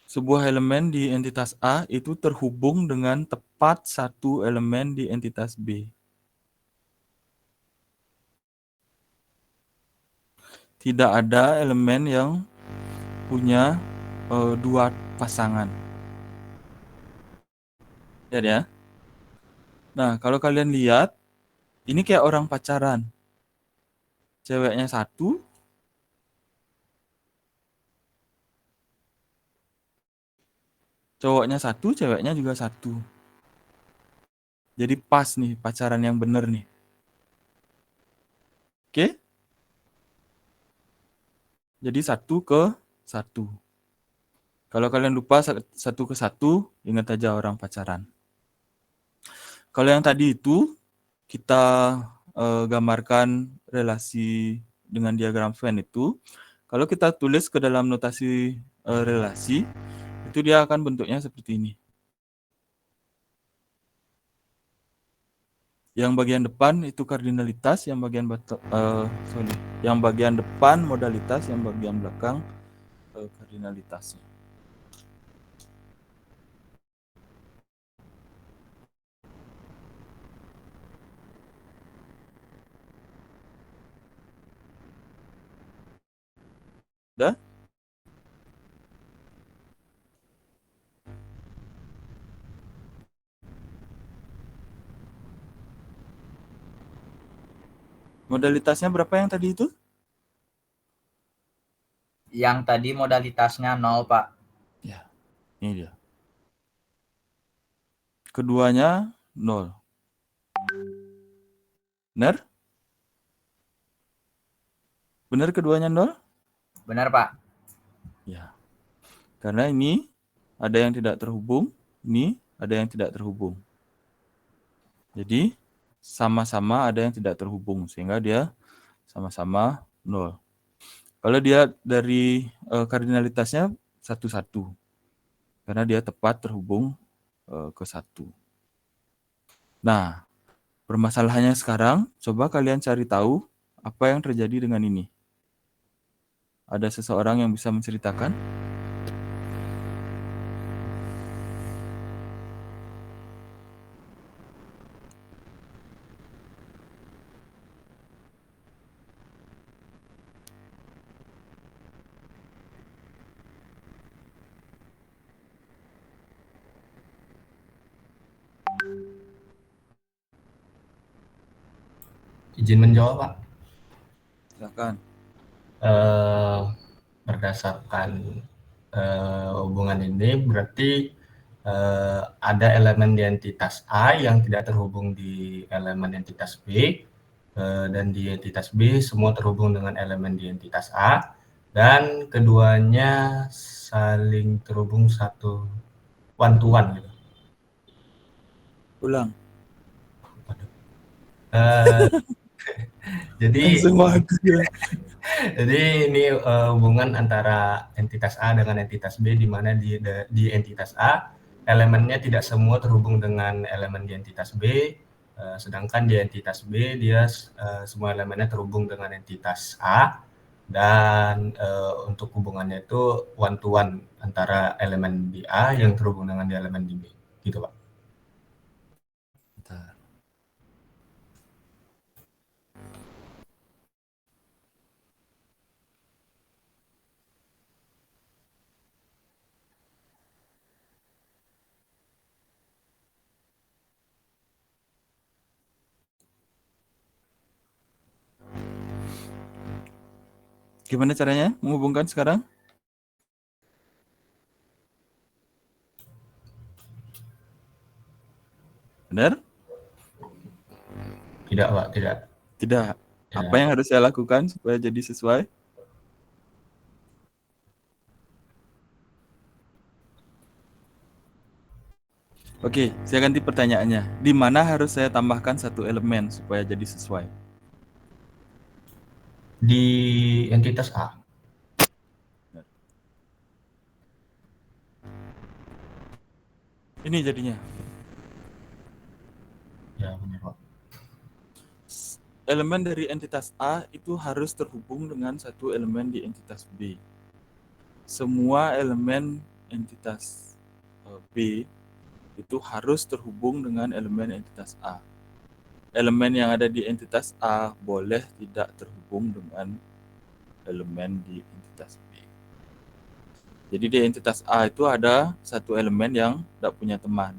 A: sebuah elemen di entitas A itu terhubung dengan tepat satu elemen di entitas B. Tidak ada elemen yang punya dua pasangan. Ya. Nah, kalau kalian lihat, ini kayak orang pacaran. Ceweknya satu, cowoknya satu, ceweknya juga satu. Jadi pas nih, pacaran yang bener nih. Oke? Jadi satu ke satu. Kalau kalian lupa satu ke satu, ingat aja orang pacaran. Kalau yang tadi itu, kita gambarkan relasi dengan diagram Venn itu. Kalau kita tulis ke dalam notasi relasi, itu dia akan bentuknya seperti ini. Yang bagian depan itu kardinalitas, yang bagian depan modalitas, yang bagian belakang kardinalitasnya. Udah? Modalitasnya berapa yang tadi itu?
B: Yang tadi modalitasnya 0, Pak.
A: Ya, ini dia. Keduanya 0. Benar? Benar keduanya 0?
B: Benar, Pak.
A: Ya. Karena ini ada yang tidak terhubung, ini ada yang tidak terhubung. Jadi sama-sama ada yang tidak terhubung, sehingga dia sama-sama 0. Kalau dia dari kardinalitasnya 1-1, karena dia tepat terhubung ke 1. Nah, permasalahannya sekarang, coba kalian cari tahu apa yang terjadi dengan ini. Ada seseorang yang bisa menceritakan?
E: Izin menjawab, Pak.
A: Silakan.
E: Berdasarkan hubungan ini berarti ada elemen di entitas A yang tidak terhubung di elemen entitas B, dan di entitas B semua terhubung dengan elemen di entitas A, dan keduanya saling terhubung satu one to one gitu.
A: Ulang.
E: Jadi ini hubungan antara entitas A dengan entitas B, di mana di entitas A elemennya tidak semua terhubung dengan elemen di entitas B, Sedangkan di entitas B dia semua elemennya terhubung dengan entitas A, dan untuk hubungannya itu one to one antara elemen di A yang terhubung dengan di elemen di B, gitu Pak.
A: Bentar. Gimana caranya menghubungkan sekarang? Benar?
E: Tidak Pak, tidak.
A: Tidak. Apa yang harus saya lakukan supaya jadi sesuai? Oke, saya ganti pertanyaannya. Di mana harus saya tambahkan satu elemen supaya jadi sesuai?
E: Di entitas A.
A: Ini jadinya.
E: Ya, benar Pak.
A: Elemen dari entitas A itu harus terhubung dengan satu elemen di entitas B. Semua elemen entitas B itu harus terhubung dengan elemen entitas A. Elemen yang ada di entitas A boleh tidak terhubung dengan elemen di entitas B. Jadi di entitas A itu ada satu elemen yang tidak punya teman.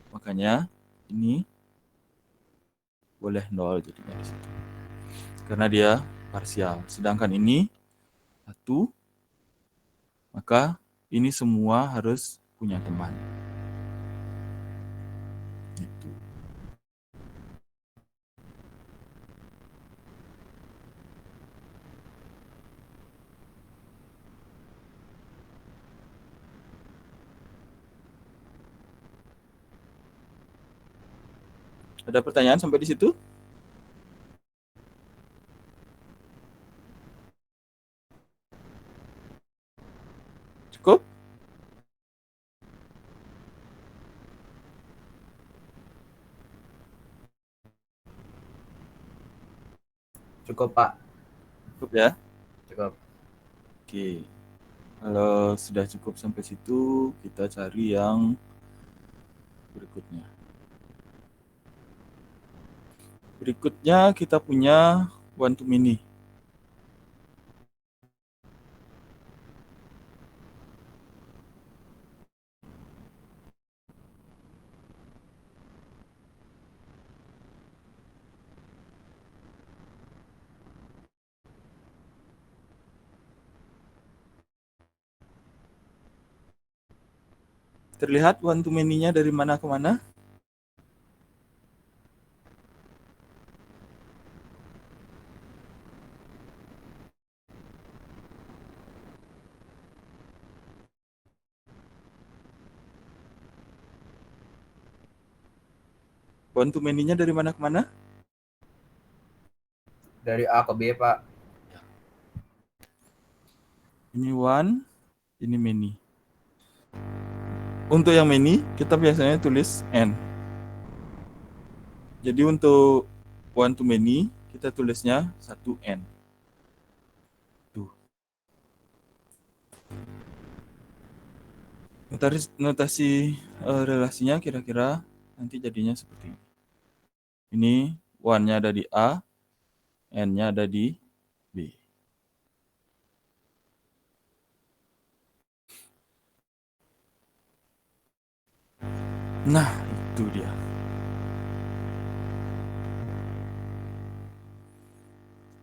A: Makanya ini boleh 0 jadinya di situ. Karena dia parsial. Sedangkan ini 1, maka ini semua harus punya teman. Gitu. Ada pertanyaan sampai di situ? Cukup?
B: Cukup, Pak.
A: Cukup ya?
B: Cukup.
A: Oke. Kalau sudah cukup sampai situ, kita cari yang berikutnya. Berikutnya kita punya one to many. Terlihat one to many-nya dari mana ke mana? One to many-nya dari mana ke mana?
B: Dari A ke B, Pak.
A: Ini one, ini many. Untuk yang many, kita biasanya tulis n. Jadi untuk one to many, kita tulisnya 1n. Tuh. Notasi relasinya kira-kira nanti jadinya seperti ini. Ini one-nya ada di A, n-nya ada di B. Nah, itu dia.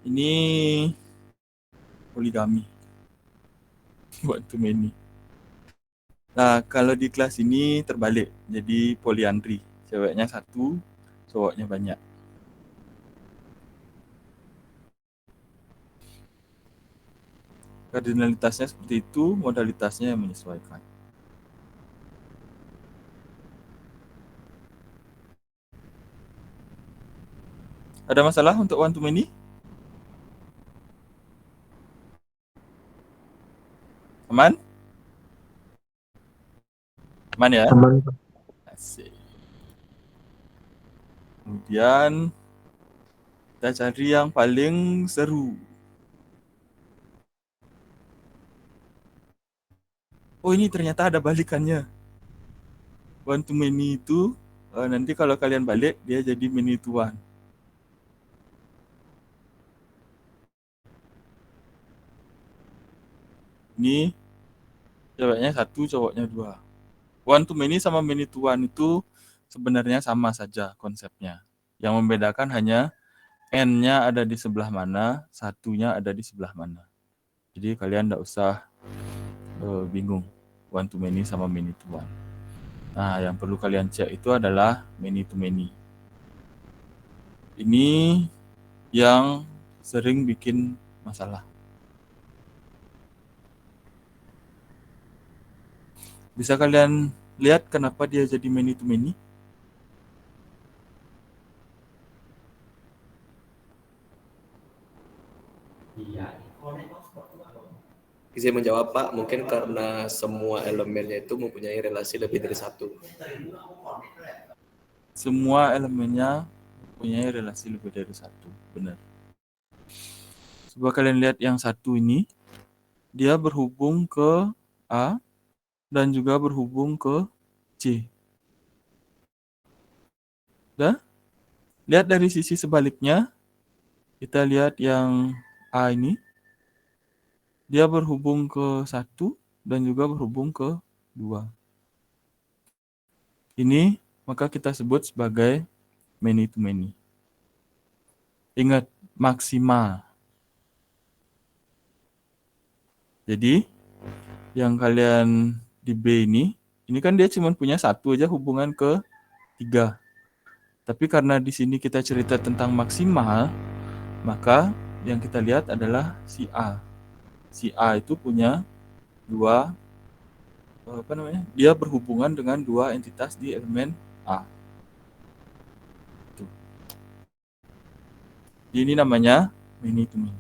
A: Ini poligami. One to many. Nah, kalau di kelas ini terbalik. Jadi poliandri. Ceweknya 1, cowoknya banyak. Kardinalitasnya seperti itu, modalitasnya yang menyesuaikan. Ada masalah untuk one to many? Aman? Aman ya?
D: Aman.
A: Asik. Kemudian kita cari yang paling seru. Oh, ini ternyata ada balikannya. One to many itu nanti kalau kalian balik dia jadi many to one. Ini ceweknya 1, cowoknya 2. One to many sama many to one itu sebenarnya sama saja konsepnya. Yang membedakan hanya n-nya ada di sebelah mana, satunya ada di sebelah mana. Jadi kalian tidak usah bingung one to many sama many to one. Nah, yang perlu kalian cek itu adalah many to many. Ini yang sering bikin masalah. Bisa kalian lihat kenapa dia jadi many to many?
G: Bisa menjawab, Pak, mungkin karena semua elemennya itu mempunyai relasi lebih dari satu.
A: Semua elemennya mempunyai relasi lebih dari satu, benar. Coba kalian lihat yang satu ini, dia berhubung ke A dan juga berhubung ke C. Dah? Lihat dari sisi sebaliknya, kita lihat yang A ini, dia berhubung ke 1 dan juga berhubung ke 2. Ini maka kita sebut sebagai many to many. Ingat, maksimal. Jadi, yang kalian di B ini kan dia cuma punya 1 aja hubungan ke 3. Tapi karena di sini kita cerita tentang maksimal, maka yang kita lihat adalah si A. Si A itu punya 2, dia berhubungan dengan 2 entitas di elemen A. Tuh. Ini namanya many to many.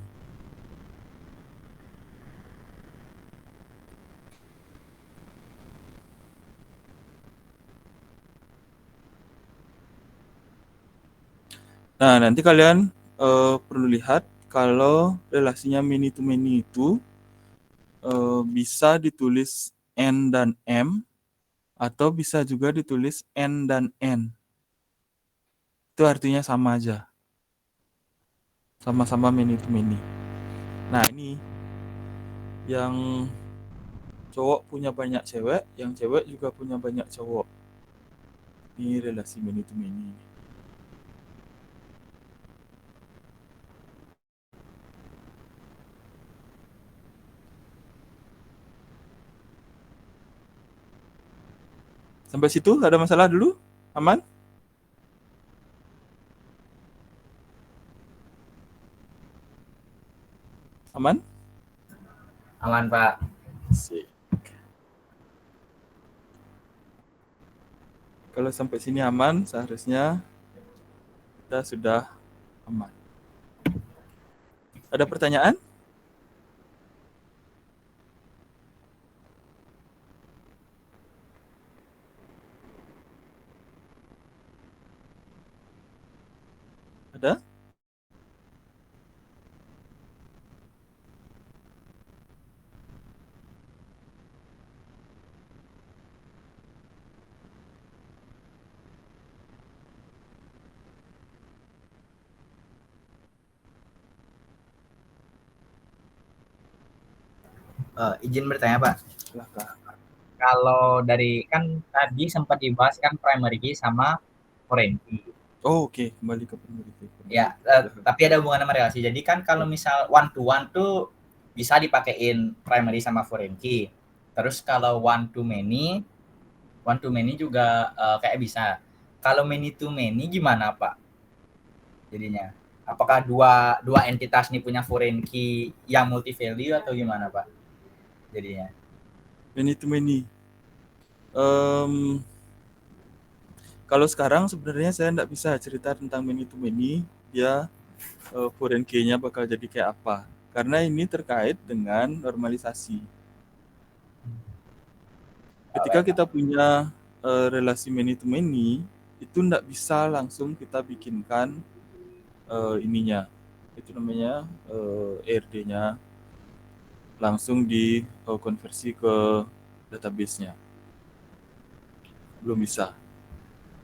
A: Nah, nanti kalian perlu lihat kalau relasinya many to many itu bisa ditulis N dan M atau bisa juga ditulis N dan N. Itu artinya sama aja. Sama-sama many to many. Nah, ini yang cowok punya banyak cewek, yang cewek juga punya banyak cowok. Ini relasi many to many. Sampai situ ada masalah dulu? Aman? Aman?
B: Aman, Pak.
A: Sip. Kalau sampai sini aman, seharusnya kita sudah aman. Ada pertanyaan? Ada?
B: Izin bertanya, Pak.
A: Silakan.
B: Kalau dari kan tadi sempat dibahas kan primary key sama foreign key.
A: Oh, oke. Kembali ke primary key.
B: Ya, tapi ada hubungan sama relasi. Jadi kan kalau misal one to one tuh bisa dipakein primary sama foreign key. Terus kalau one to many juga kayak bisa. Kalau many to many gimana, Pak? Jadinya, apakah dua entitas ini punya foreign key yang multi value atau gimana, Pak? Jadinya.
A: Many to many. Kalau sekarang sebenarnya saya tidak bisa cerita tentang many to many. Dia foreign key-nya bakal jadi kayak apa? Karena ini terkait dengan normalisasi. Ketika kita punya relasi many to many, itu nggak bisa langsung kita bikinkan ininya, itu namanya ERD-nya langsung dikonversi ke database-nya. Belum bisa.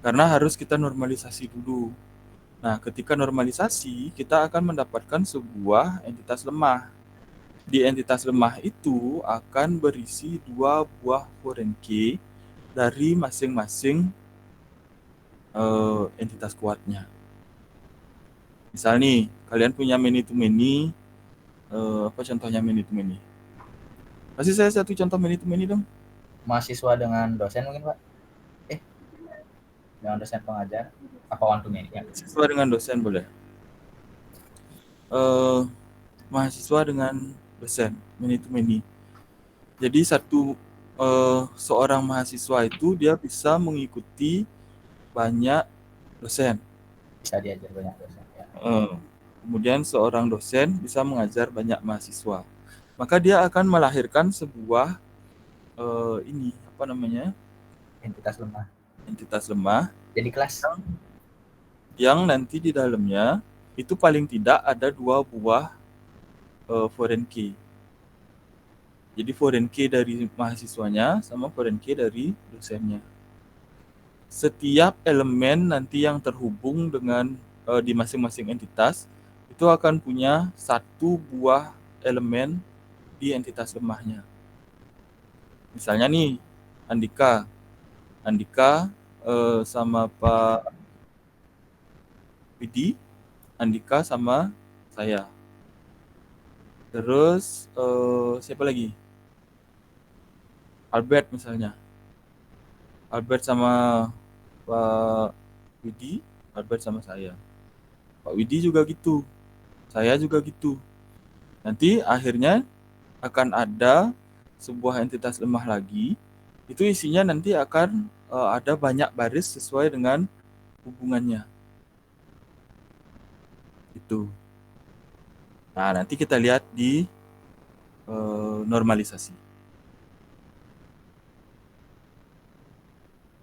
A: Karena harus kita normalisasi dulu. Nah, ketika normalisasi, kita akan mendapatkan sebuah entitas lemah. Di entitas lemah itu akan berisi 2 buah foreign key dari masing-masing entitas kuatnya. Misal nih, kalian punya many to many, apa contohnya many to many? Kasih saya satu contoh many to many dong.
B: Mahasiswa dengan dosen mungkin Pak? Dengan dosen pengajar? Apa one to many? Ya.
A: Mahasiswa dengan dosen boleh. Mahasiswa dengan dosen, many to many. Jadi seorang mahasiswa itu dia bisa mengikuti banyak dosen.
B: Bisa diajar banyak dosen. Ya.
A: Kemudian seorang dosen bisa mengajar banyak mahasiswa. Maka dia akan melahirkan sebuah entitas lemah.
B: Jadi kelas
A: yang nanti di dalamnya itu paling tidak ada 2 buah foreign key. Jadi foreign key dari mahasiswanya sama foreign key dari dosennya. Setiap elemen nanti yang terhubung dengan di masing-masing entitas itu akan punya 1 buah elemen di entitas lemahnya. Misalnya nih, Andika sama Pak Widi, Andika sama saya. Terus siapa lagi? Albert misalnya. Albert sama Pak Widi, Albert sama saya. Pak Widi juga gitu. Saya juga gitu. Nanti akhirnya akan ada sebuah entitas lemah lagi. Itu isinya nanti akan ada banyak baris sesuai dengan hubungannya. Itu. Nah, nanti kita lihat di normalisasi.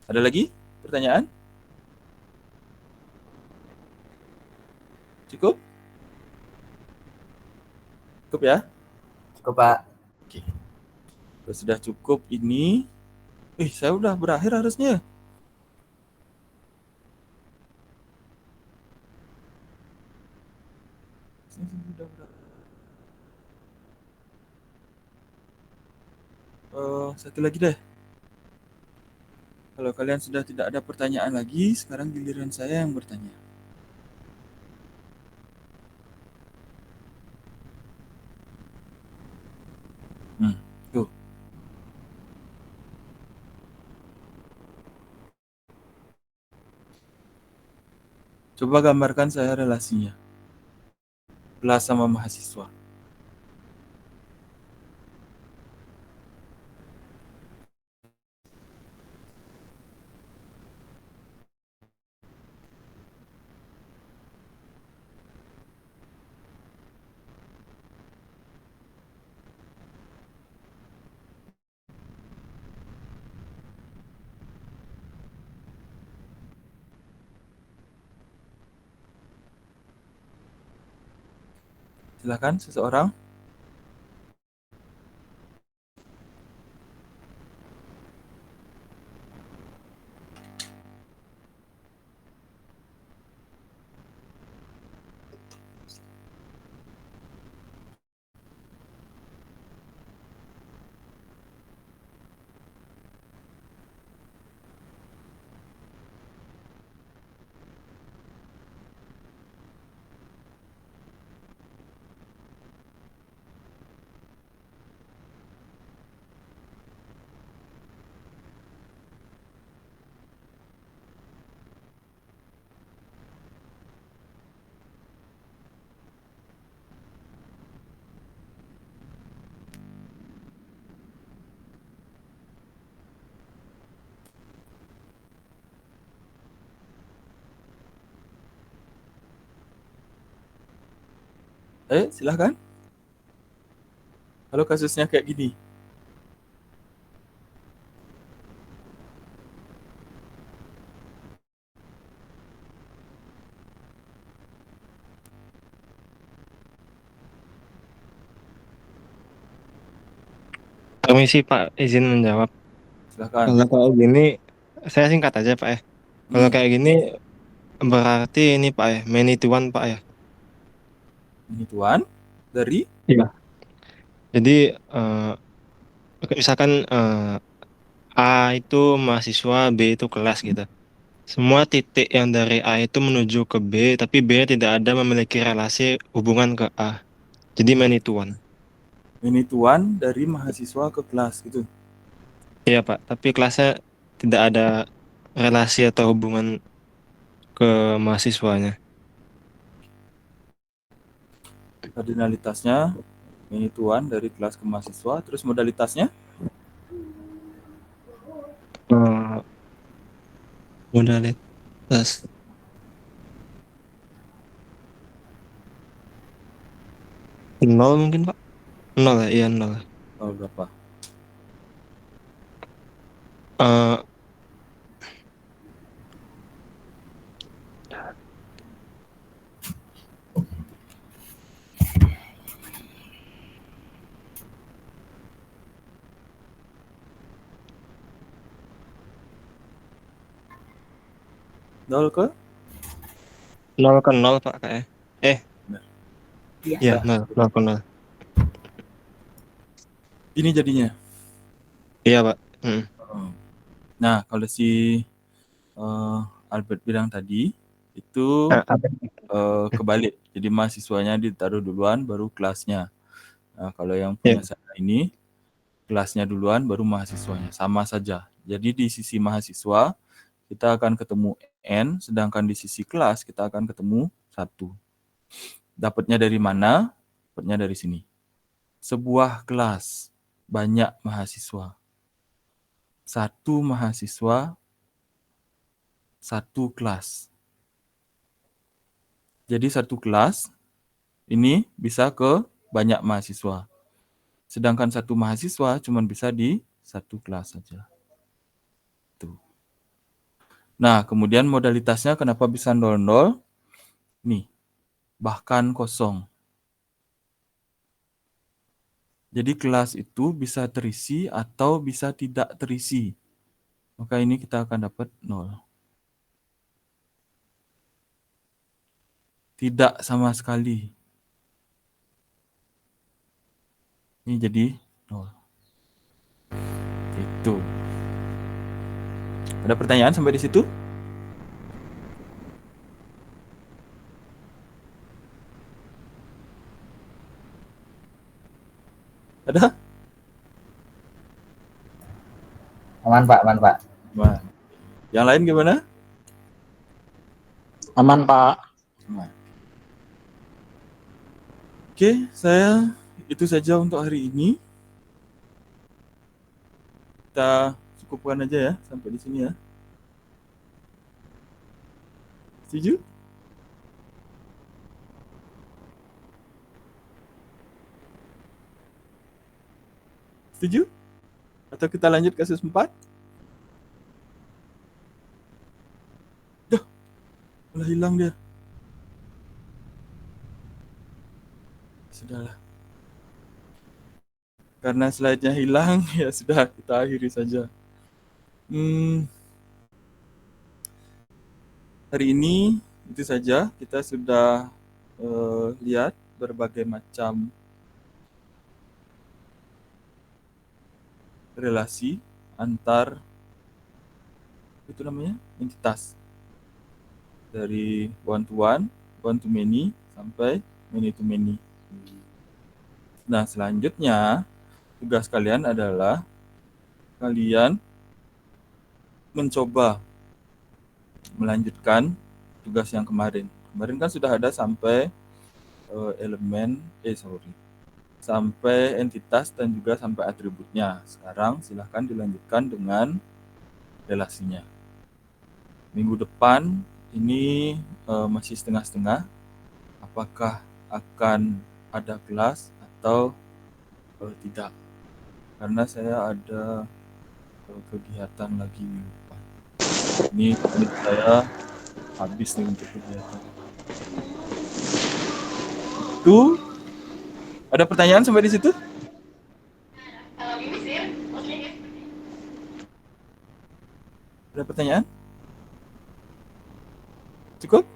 A: Ada lagi pertanyaan? Cukup? Cukup ya?
B: Cukup Pak.
A: Oke. Kalau sudah cukup ini, saya udah berakhir harusnya. Satu lagi deh. Kalau kalian sudah tidak ada pertanyaan lagi, sekarang giliran saya yang bertanya. Tuh. Coba gambarkan saya relasinya. Kelas sama mahasiswa. Silakan seseorang. Silakan. Kalau kasusnya kayak gini.
D: Permisi Pak, izin menjawab.
A: Silakan.
D: Kalau kayak gini, saya singkat aja Pak ya. Kalau kayak gini berarti ini Pak ya, many to one Pak ya.
A: Many to one dari?
D: Iya. Jadi misalkan A itu mahasiswa, B itu kelas gitu. Semua titik yang dari A itu menuju ke B, tapi B tidak ada memiliki relasi hubungan ke A. Jadi many to one.
A: Many to one dari mahasiswa ke kelas gitu.
D: Iya Pak, tapi kelasnya tidak ada relasi atau hubungan ke mahasiswanya.
A: Kardinalitasnya many to one dari kelas ke mahasiswa, terus modalitasnya?
D: Modalitas. Nol mungkin Pak? Nol ya, iya nol.
A: Nol berapa? Nol ke?
D: Nol ke nol Pak kayaknya. Iya, nol ke nol.
A: Ini jadinya?
D: Iya Pak.
A: Nah, kalau si Albert bilang tadi, itu kebalik. Jadi mahasiswanya ditaruh duluan, baru kelasnya. Nah, kalau yang punya saya ini, kelasnya duluan, baru mahasiswanya. Sama saja. Jadi di sisi mahasiswa, kita akan ketemu N, sedangkan di sisi kelas, kita akan ketemu 1. Dapatnya dari mana? Dapatnya dari sini. Sebuah kelas, banyak mahasiswa. 1 mahasiswa, 1 kelas. Jadi 1 kelas ini bisa ke banyak mahasiswa. Sedangkan 1 mahasiswa cuma bisa di 1 kelas saja. Tuh. Nah, kemudian modalitasnya kenapa bisa 00? Nih, bahkan kosong. Jadi kelas itu bisa terisi atau bisa tidak terisi. Maka ini kita akan dapat 0. Tidak sama sekali. Ini jadi 0. Itu. Ada pertanyaan sampai di situ? Ada?
B: Aman Pak, aman Pak.
A: Aman. Yang lain gimana?
C: Aman Pak.
A: Aman. Oke, saya itu saja untuk hari ini. Kita cukupkan aja ya sampai di sini ya. Setuju? Setuju? Atau kita lanjut kasus 4? Dah, malah hilang dia. Sudahlah. Karena slide-nya hilang, ya sudah kita akhiri saja. Hari ini itu saja, kita sudah lihat berbagai macam relasi antar entitas. Dari one to one, one to many, sampai many to many. Nah, selanjutnya tugas kalian adalah kalian mencoba melanjutkan tugas yang kemarin. Kemarin kan sudah ada sampai sampai entitas dan juga sampai atributnya. Sekarang silahkan dilanjutkan dengan relasinya. Minggu depan ini masih setengah-setengah. Apakah akan ada kelas atau tidak? Karena saya ada kegiatan lagi minggu depan. Ini saya habis nih untuk kegiatan. Itu ada pertanyaan sampai di situ? Ada pertanyaan? Cukup?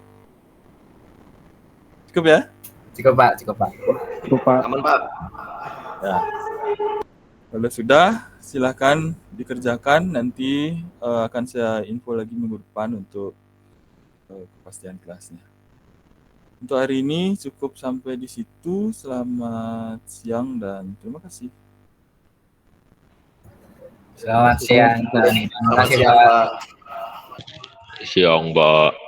A: Cukup ya?
B: Cukup Pak.
G: Aman Pak.
A: Ya. Kalau sudah, silakan dikerjakan. Nanti akan saya info lagi minggu depan untuk kepastian kelasnya. Untuk hari ini cukup sampai di situ. Selamat siang dan terima kasih.
B: Selamat siang. Terima kasih Pak.
G: Siang Pak.
I: Siang, Mbak.